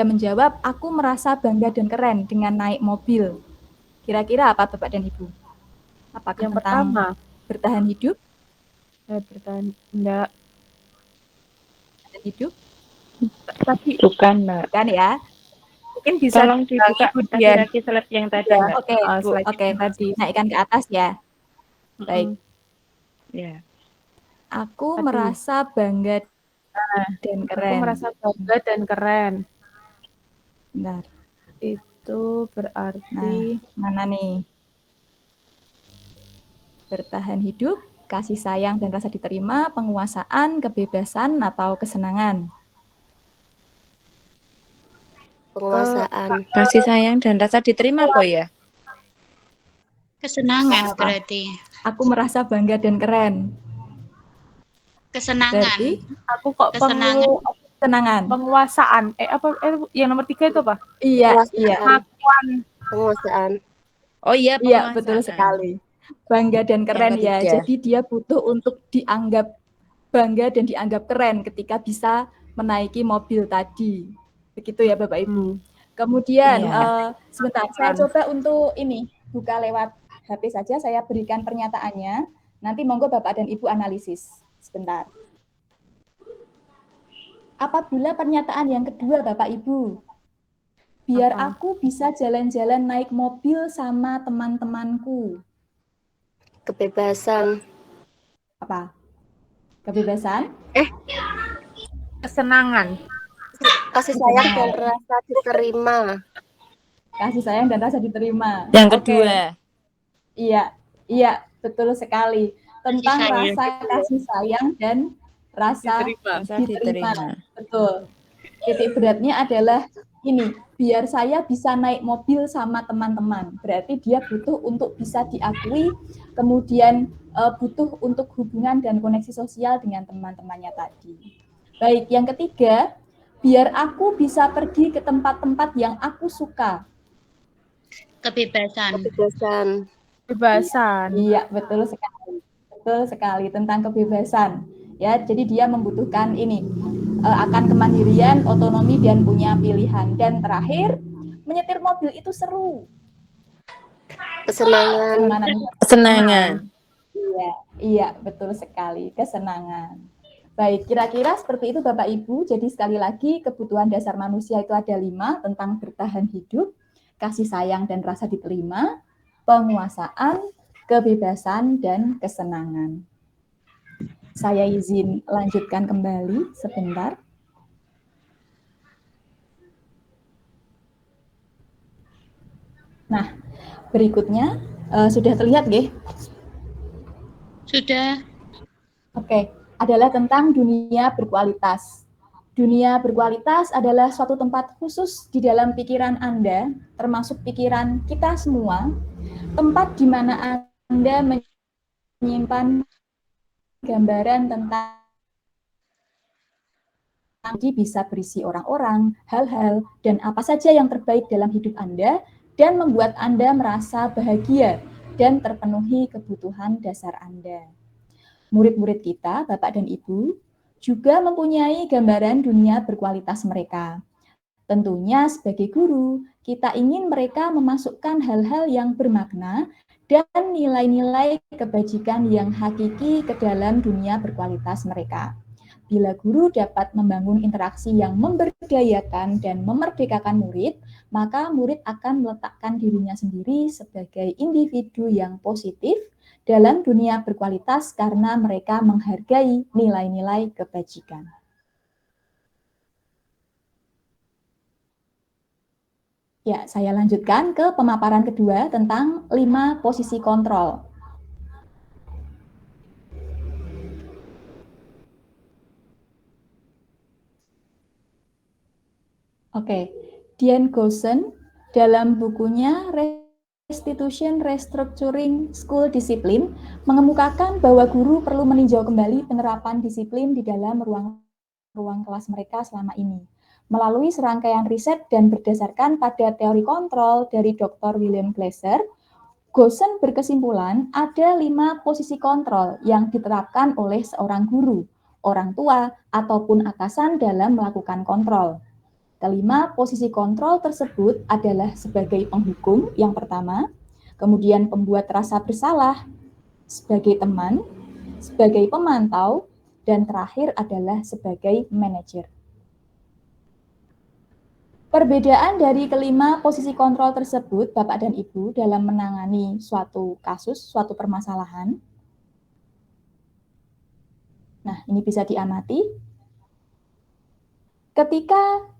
menjawab, aku merasa bangga dan keren dengan naik mobil. Kira-kira apa Bapak dan Ibu? Apakah yang tentang pertama. bertahan hidup? Enggak. Bertahan hidup? Tapi Bukan, Mbak. Kan ya? mungkin bisa Tolong dibuka Budian. lagi slide yang tadi, Ya. Mbak. Oke, Bu. Slide Oke. yang tadi. Naikkan ke atas ya. Baik. Ya. Aku Tadi. merasa bangga dan keren. Aku merasa bangga dan keren. Bentar. Itu berarti Mana nih? Bertahan hidup, kasih sayang dan rasa diterima, penguasaan, kebebasan, atau kesenangan. Penguasaan. Kasih sayang dan rasa diterima kok ya? Kesenangan Apa? berarti. Aku merasa bangga dan keren. Kesenangan. Berarti aku kok Kesenangan. kesenangan. penguasaan. Yang nomor 3 itu apa? Iya, iya. Pengakuan. Penguasaan. Oh iya, Iya, penguasaan. betul sekali. Bangga dan keren ya. ketiga. Jadi dia butuh untuk dianggap bangga dan dianggap keren ketika bisa menaiki mobil tadi. Begitu ya Bapak Ibu. Kemudian Iya. sebentar, saya coba untuk ini buka lewat HP saja, saya berikan pernyataannya. Nanti monggo Bapak dan Ibu analisis. Sebentar. Apabila pernyataan yang kedua Bapak Ibu, biar aku bisa jalan-jalan naik mobil sama teman-temanku. Kebebasan. Apa? Kebebasan? Kesenangan. Kasih sayang dan rasa diterima. Kasih sayang dan rasa diterima. Yang Oke. kedua. Iya, betul sekali. Tentang Kasih sayang. rasa kasih sayang dan rasa diterima. Betul. Titik beratnya adalah ini, biar saya bisa naik mobil sama teman-teman. Berarti dia butuh untuk bisa diakui, kemudian butuh untuk hubungan dan koneksi sosial dengan teman-temannya tadi. Baik, yang ketiga, biar aku bisa pergi ke tempat-tempat yang aku suka. Kebebasan. Iya, betul sekali. Betul sekali tentang kebebasan. Ya, jadi dia membutuhkan ini akan kemandirian, otonomi dan punya pilihan. Dan terakhir, menyetir mobil itu seru. Kesenangan. Iya, betul sekali. Kesenangan. Baik, kira-kira seperti itu Bapak Ibu. Jadi sekali lagi kebutuhan dasar manusia itu ada 5 tentang bertahan hidup, kasih sayang dan rasa diterima, penguasaan, kebebasan, dan kesenangan. Saya izin lanjutkan kembali sebentar. Nah, berikutnya sudah terlihat nggih? Sudah. Oke, adalah tentang dunia berkualitas. Dunia berkualitas adalah suatu tempat khusus di dalam pikiran Anda, termasuk pikiran kita semua, tempat di mana Anda menyimpan gambaran tentang bisa berisi orang-orang, hal-hal, dan apa saja yang terbaik dalam hidup Anda dan membuat Anda merasa bahagia dan terpenuhi kebutuhan dasar Anda. Murid-murid kita, Bapak dan Ibu, juga mempunyai gambaran dunia berkualitas mereka. Tentunya sebagai guru, kita ingin mereka memasukkan hal-hal yang bermakna dan nilai-nilai kebajikan yang hakiki ke dalam dunia berkualitas mereka. Bila guru dapat membangun interaksi yang memberdayakan dan memerdekakan murid, maka murid akan meletakkan dirinya sendiri sebagai individu yang positif dalam dunia berkualitas karena mereka menghargai nilai-nilai kebajikan. Ya, saya lanjutkan ke pemaparan kedua tentang 5 posisi kontrol. Oke, Diane Goosen dalam bukunya Restitution Restructuring School Discipline mengemukakan bahwa guru perlu meninjau kembali penerapan disiplin di dalam ruang kelas mereka selama ini. Melalui serangkaian riset dan berdasarkan pada teori kontrol dari Dr. William Glasser, Goosen berkesimpulan ada 5 posisi kontrol yang diterapkan oleh seorang guru, orang tua, ataupun atasan dalam melakukan kontrol. Kelima posisi kontrol tersebut adalah sebagai penghukum yang pertama, kemudian pembuat rasa bersalah, sebagai teman, sebagai pemantau, dan terakhir adalah sebagai manajer. Perbedaan dari kelima posisi kontrol tersebut, Bapak dan Ibu, dalam menangani suatu kasus, suatu permasalahan. Nah, ini bisa diamati. Ketika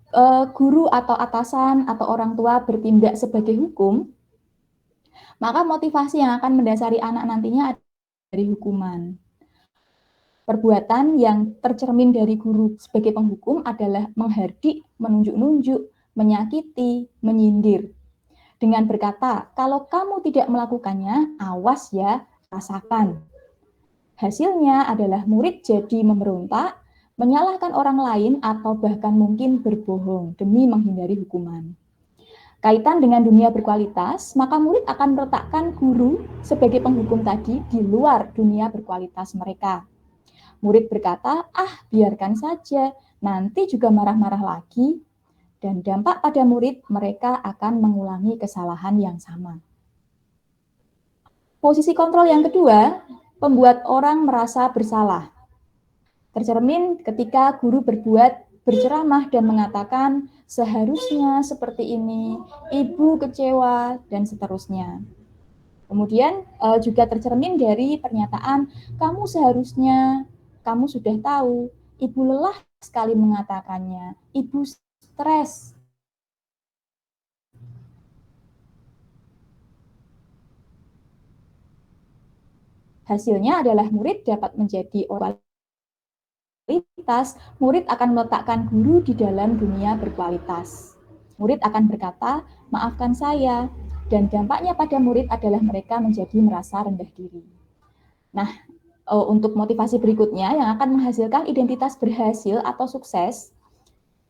guru atau atasan atau orang tua bertindak sebagai hukum, maka motivasi yang akan mendasari anak nantinya adalah dari hukuman. Perbuatan yang tercermin dari guru sebagai penghukum adalah menghardik, menunjuk-nunjuk, menyakiti, menyindir. Dengan berkata, kalau kamu tidak melakukannya, awas ya, rasakan. Hasilnya adalah murid jadi memberontak, menyalahkan orang lain atau bahkan mungkin berbohong demi menghindari hukuman. Kaitan dengan dunia berkualitas, maka murid akan meletakkan guru sebagai penghukum tadi di luar dunia berkualitas mereka. Murid berkata, biarkan saja, nanti juga marah-marah lagi, dan dampak pada murid mereka akan mengulangi kesalahan yang sama. Posisi kontrol yang kedua, membuat orang merasa bersalah. Tercermin ketika guru berceramah dan mengatakan seharusnya seperti ini, ibu kecewa, dan seterusnya. Kemudian juga tercermin dari pernyataan kamu seharusnya, kamu sudah tahu, ibu lelah sekali mengatakannya, ibu stres. Hasilnya adalah murid dapat menjadi orang berkualitas, murid akan meletakkan guru di dalam dunia berkualitas. Murid akan berkata, maafkan saya, dan dampaknya pada murid adalah mereka menjadi merasa rendah diri. Nah, untuk motivasi berikutnya yang akan menghasilkan identitas berhasil atau sukses,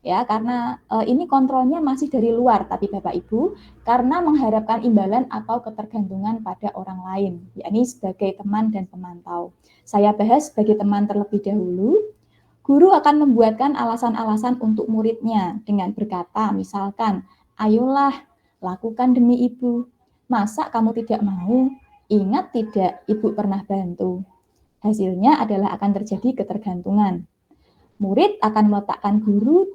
ya karena ini kontrolnya masih dari luar, tapi Bapak Ibu, karena mengharapkan imbalan atau ketergantungan pada orang lain, yakni sebagai teman dan pemantau. Saya bahas sebagai teman terlebih dahulu. Guru akan membuatkan alasan-alasan untuk muridnya dengan berkata, misalkan, ayolah, lakukan demi ibu. Masa kamu tidak mau? Ingat tidak, ibu pernah bantu. Hasilnya adalah akan terjadi ketergantungan. Murid akan meletakkan guru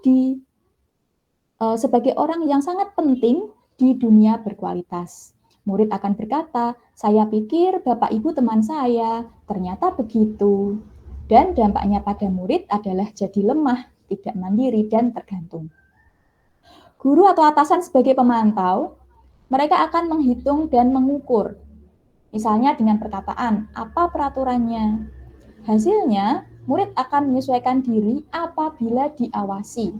sebagai orang yang sangat penting di dunia berkualitas. Murid akan berkata, saya pikir Bapak Ibu teman saya, ternyata begitu. Dan dampaknya pada murid adalah jadi lemah, tidak mandiri, dan tergantung. Guru atau atasan sebagai pemantau, mereka akan menghitung dan mengukur. Misalnya dengan perkataan, apa peraturannya? Hasilnya, murid akan menyesuaikan diri apabila diawasi.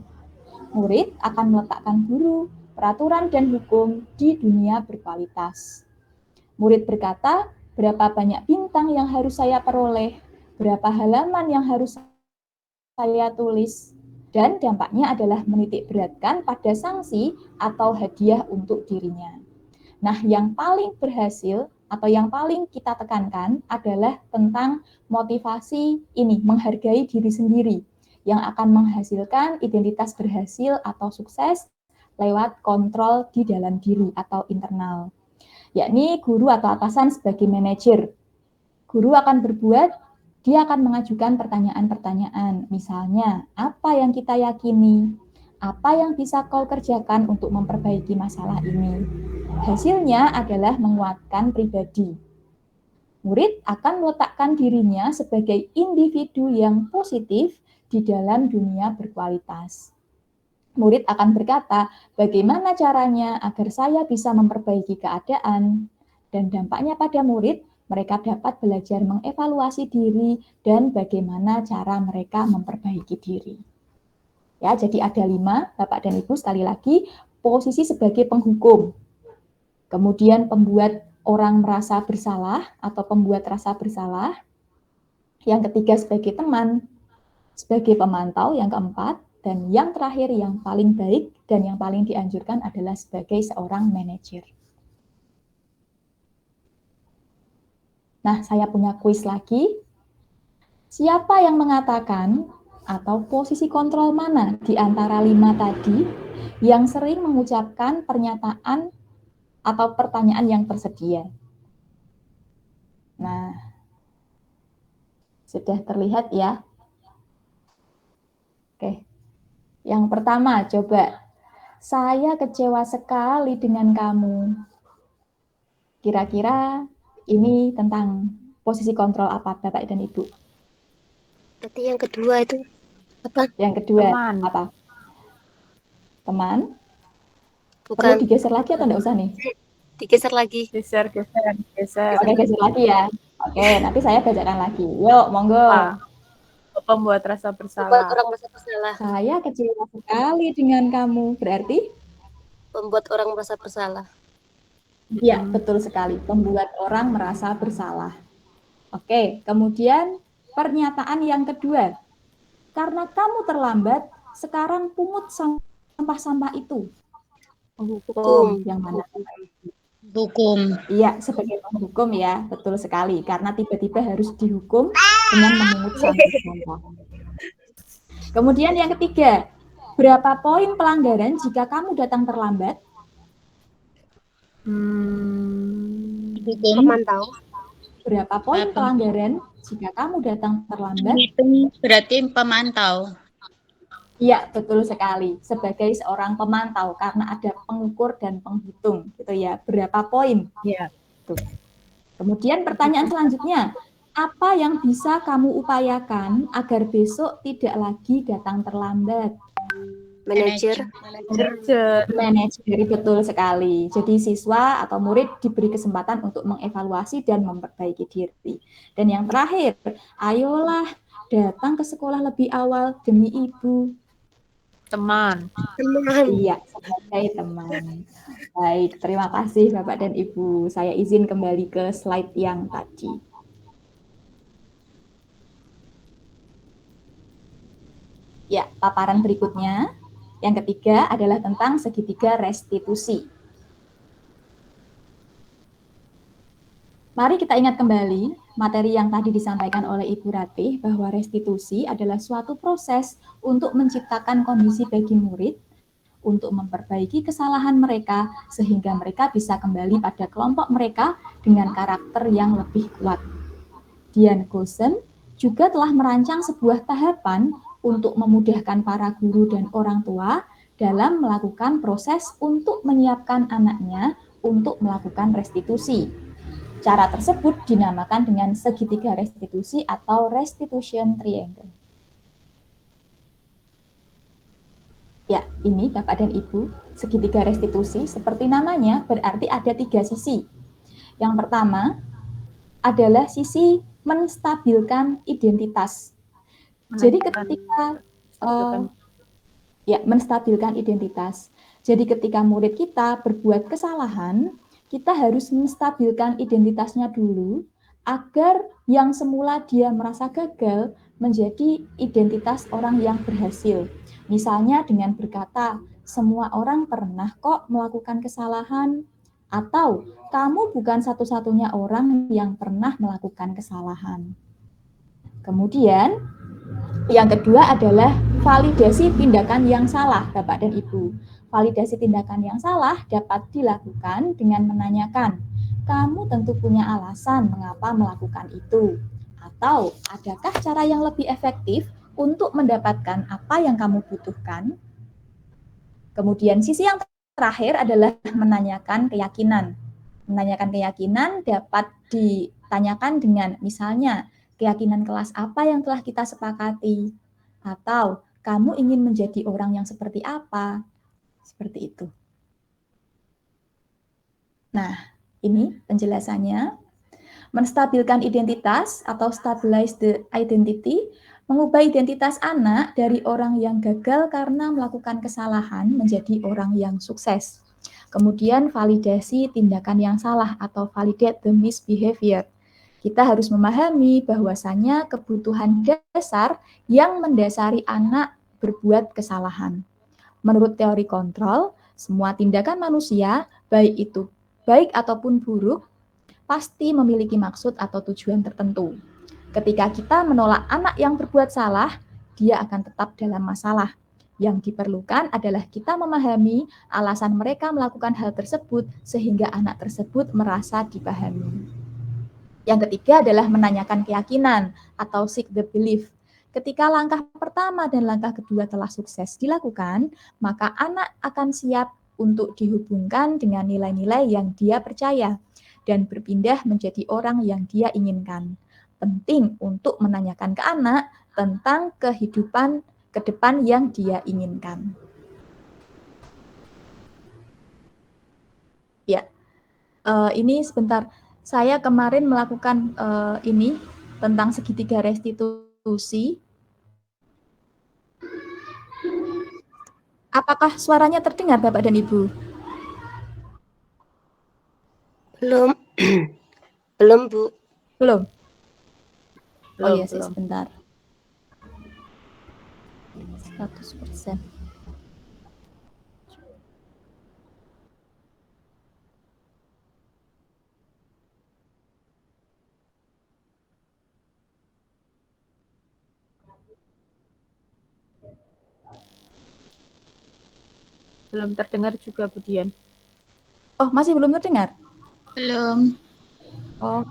Murid akan meletakkan guru, peraturan, dan hukum di dunia berkualitas. Murid berkata, berapa banyak bintang yang harus saya peroleh? Berapa halaman yang harus saya tulis? Dan dampaknya adalah menitik beratkan pada sanksi atau hadiah untuk dirinya. Nah, yang paling berhasil atau yang paling kita tekankan adalah tentang motivasi ini, menghargai diri sendiri, yang akan menghasilkan identitas berhasil atau sukses lewat kontrol di dalam diri atau internal. Yakni guru atau atasan sebagai manajer. Guru akan berbuat, dia akan mengajukan pertanyaan-pertanyaan, misalnya, apa yang kita yakini? Apa yang bisa kau kerjakan untuk memperbaiki masalah ini? Hasilnya adalah menguatkan pribadi. Murid akan meletakkan dirinya sebagai individu yang positif di dalam dunia berkualitas. Murid akan berkata, bagaimana caranya agar saya bisa memperbaiki keadaan? Dan dampaknya pada murid, mereka dapat belajar mengevaluasi diri dan bagaimana cara mereka memperbaiki diri. Ya, jadi ada 5, Bapak dan Ibu, sekali lagi, posisi sebagai penghukum. Kemudian pembuat orang merasa bersalah atau pembuat rasa bersalah. Yang ketiga sebagai teman, sebagai pemantau, yang keempat. Dan yang terakhir yang paling baik dan yang paling dianjurkan adalah sebagai seorang manajer. Nah, saya punya kuis lagi. Siapa yang mengatakan atau posisi kontrol mana di antara 5 tadi yang sering mengucapkan pernyataan atau pertanyaan yang tersedia? Nah, sudah terlihat ya. Oke. Yang pertama, coba. Saya kecewa sekali dengan kamu. Kira-kira ini tentang posisi kontrol apa, Bapak dan Ibu? Berarti yang kedua itu apa? Yang kedua Teman. apa? Teman? Perlu Bukan, digeser lagi atau enggak usah nih? digeser lagi. Geser. Oke, geser lagi ya. Oke, nanti saya bacakan lagi. Yuk, monggo. Pembuat rasa Buat bersalah. orang merasa bersalah. Saya kecewa sekali dengan kamu. Berarti? Membuat orang merasa bersalah. Iya, betul sekali. Membuat orang merasa bersalah. Oke, kemudian pernyataan yang kedua. Karena kamu terlambat, sekarang pungut sampah-sampah itu. Hukum. Yang mana? Hukum. Iya, sebagai penghukum ya, betul sekali. Karena tiba-tiba harus dihukum dengan memungut sampah-sampah. Kemudian yang ketiga, berapa poin pelanggaran jika kamu datang terlambat? Hukum. Pemantau. Berapa poin pelanggaran jika kamu datang terlambat? Itu berarti pemantau. Iya, betul sekali. Sebagai seorang pemantau, karena ada pengukur dan penghitung, gitu ya. Berapa poin? Iya. Tuh. Kemudian pertanyaan selanjutnya, apa yang bisa kamu upayakan agar besok tidak lagi datang terlambat? Manajer. Manajer, betul sekali. Jadi siswa atau murid diberi kesempatan untuk mengevaluasi dan memperbaiki diri. Dan yang terakhir, ayolah datang ke sekolah lebih awal demi ibu. Teman. Iya, sebagai teman. Baik, terima kasih Bapak dan Ibu. Saya izin kembali ke slide yang tadi. Ya, paparan berikutnya. Yang ketiga adalah tentang segitiga restitusi. Mari kita ingat kembali materi yang tadi disampaikan oleh Ibu Ratih bahwa restitusi adalah suatu proses untuk menciptakan kondisi bagi murid untuk memperbaiki kesalahan mereka sehingga mereka bisa kembali pada kelompok mereka dengan karakter yang lebih kuat. Dian Goosen juga telah merancang sebuah tahapan untuk memudahkan para guru dan orang tua dalam melakukan proses untuk menyiapkan anaknya untuk melakukan restitusi. Cara tersebut dinamakan dengan segitiga restitusi atau restitution triangle. Ya, ini Bapak dan Ibu, segitiga restitusi seperti namanya berarti ada 3 sisi. Yang pertama adalah sisi menstabilkan identitas. Jadi ketika menstabilkan identitas. Jadi ketika murid kita berbuat kesalahan, kita harus menstabilkan identitasnya dulu agar yang semula dia merasa gagal menjadi identitas orang yang berhasil. Misalnya dengan berkata, semua orang pernah kok melakukan kesalahan, atau kamu bukan satu-satunya orang yang pernah melakukan kesalahan. Kemudian, yang kedua adalah validasi tindakan yang salah, Bapak dan Ibu. Validasi tindakan yang salah dapat dilakukan dengan menanyakan, kamu tentu punya alasan mengapa melakukan itu. Atau, adakah cara yang lebih efektif untuk mendapatkan apa yang kamu butuhkan? Kemudian sisi yang terakhir adalah menanyakan keyakinan. Menanyakan keyakinan dapat ditanyakan dengan misalnya, keyakinan kelas apa yang telah kita sepakati? Atau kamu ingin menjadi orang yang seperti apa? Seperti itu. Nah, ini penjelasannya. Menstabilkan identitas atau stabilize the identity, mengubah identitas anak dari orang yang gagal karena melakukan kesalahan menjadi orang yang sukses. Kemudian validasi tindakan yang salah atau validate the misbehavior. Kita harus memahami bahwasannya kebutuhan dasar yang mendasari anak berbuat kesalahan. Menurut teori kontrol, semua tindakan manusia, baik itu baik ataupun buruk, pasti memiliki maksud atau tujuan tertentu. Ketika kita menolak anak yang berbuat salah, dia akan tetap dalam masalah. Yang diperlukan adalah kita memahami alasan mereka melakukan hal tersebut sehingga anak tersebut merasa dipahami. Yang ketiga adalah menanyakan keyakinan atau seek the belief. Ketika langkah pertama dan langkah kedua telah sukses dilakukan, maka anak akan siap untuk dihubungkan dengan nilai-nilai yang dia percaya dan berpindah menjadi orang yang dia inginkan. Penting untuk menanyakan ke anak tentang kehidupan ke depan yang dia inginkan. Ya, ini sebentar. Saya kemarin melakukan ini tentang segitiga restitusi. Apakah suaranya terdengar, Bapak dan Ibu? Belum. Belum, Bu. Belum? Oh Belum, iya, belum. sebentar. 100%. Belum terdengar juga, Bu Dian. Oh, masih belum terdengar? Belum. Oh,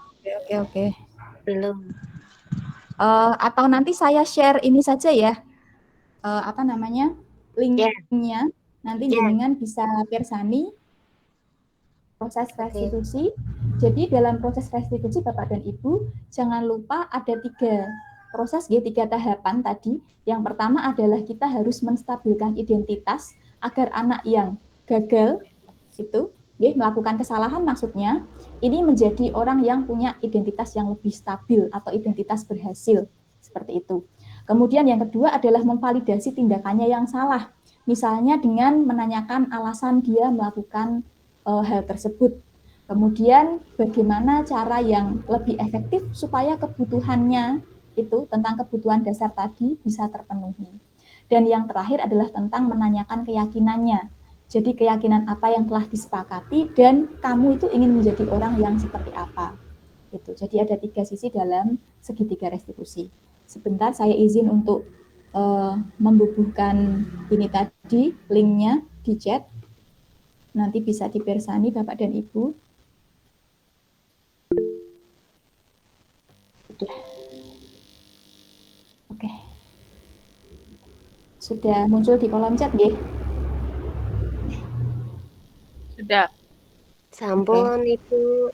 oke. Belum. Atau nanti saya share ini saja ya, apa namanya, linknya. Nanti jenengan bisa pirsani proses restitusi. Jadi dalam proses restitusi Bapak dan Ibu, jangan lupa ada 3 proses, 3 tahapan tadi. Yang pertama adalah kita harus menstabilkan identitas agar anak yang gagal itu melakukan kesalahan maksudnya, ini menjadi orang yang punya identitas yang lebih stabil atau identitas berhasil, seperti itu. Kemudian yang kedua adalah memvalidasi tindakannya yang salah, misalnya dengan menanyakan alasan dia melakukan hal tersebut. Kemudian bagaimana cara yang lebih efektif supaya kebutuhannya itu tentang kebutuhan dasar tadi bisa terpenuhi. Dan yang terakhir adalah tentang menanyakan keyakinannya. Jadi keyakinan apa yang telah disepakati dan kamu itu ingin menjadi orang yang seperti apa. Itu. Jadi ada 3 sisi dalam segitiga restitusi. Sebentar saya izin untuk membubuhkan ini tadi, linknya di chat. Nanti bisa dipirsani Bapak dan Ibu. Sudah. Oke. Sudah muncul di kolom chat, nggih? Sudah. Sampun, Ibu.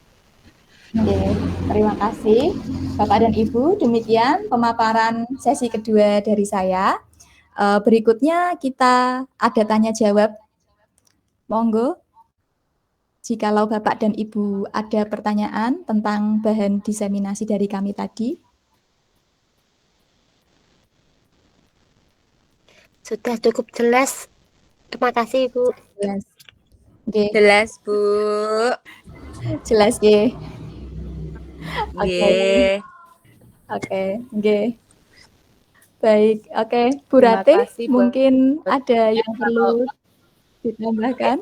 Oke, terima kasih Bapak dan Ibu. Demikian pemaparan sesi kedua dari saya. Berikutnya kita ada tanya jawab. Monggo. Jikalau Bapak dan Ibu ada pertanyaan tentang bahan diseminasi dari kami tadi. Sudah cukup jelas. Terima kasih, Bu. Jelas. Oke, Jelas, Bu. jelas nggih. Nggih. Oke, nggih. Baik, oke. Bu Terima Ratih, kasih buat mungkin ada yang kalau perlu ditambahkan?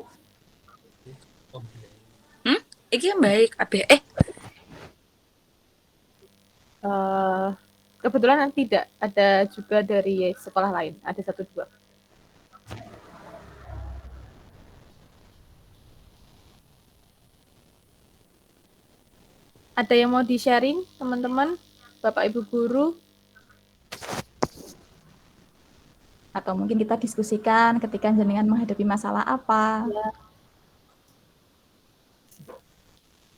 Iki yang baik, Abe. kebetulan tidak ada juga dari sekolah lain, ada 1-2. Ada yang mau di-sharing, teman-teman, Bapak Ibu guru? Atau mungkin kita diskusikan ketika jenengan menghadapi masalah apa?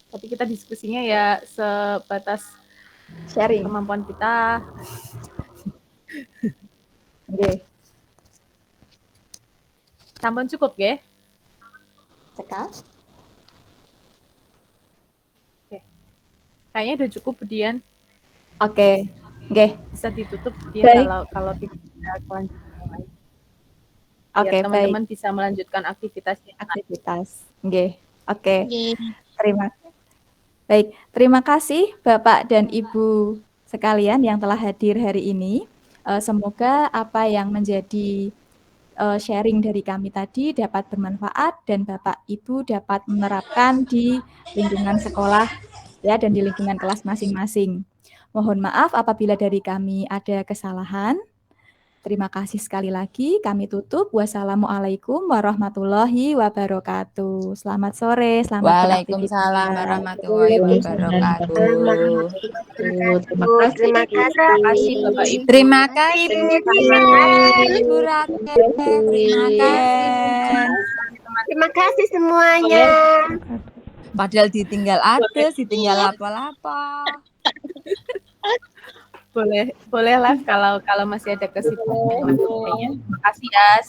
Tapi kita diskusinya ya sebatas Sharing. kemampuan kita. Oke. Sampun cukup ya? Cekal. Kayaknya udah cukup, Budian. Oke. Oke. Bisa ditutup, Budian, Baik. kalau tidak kelanjutan lagi. Oke, Biar baik. teman-teman bisa melanjutkan aktivitasnya. Aktivitas. Oke. Oke. Oke. Terima kasih Bapak dan Ibu sekalian yang telah hadir hari ini. Semoga apa yang menjadi sharing dari kami tadi dapat bermanfaat dan Bapak Ibu dapat menerapkan di lingkungan sekolah ya dan di lingkungan kelas masing-masing. Mohon maaf apabila dari kami ada kesalahan. Terima kasih sekali lagi. Kami tutup. Wassalamualaikum warahmatullahi wabarakatuh. Selamat sore. Selamat Waalaikumsalam beraktivitas. warahmatullahi wabarakatuh. Terima kasih. Terima kasih, Terima kasih. Bu Raken. Terima kasih. Terima kasih semuanya. Padahal ditinggal ada, ditinggal apa-apa. Boleh lah kalau masih ada kesibukan. Terima kasih ya.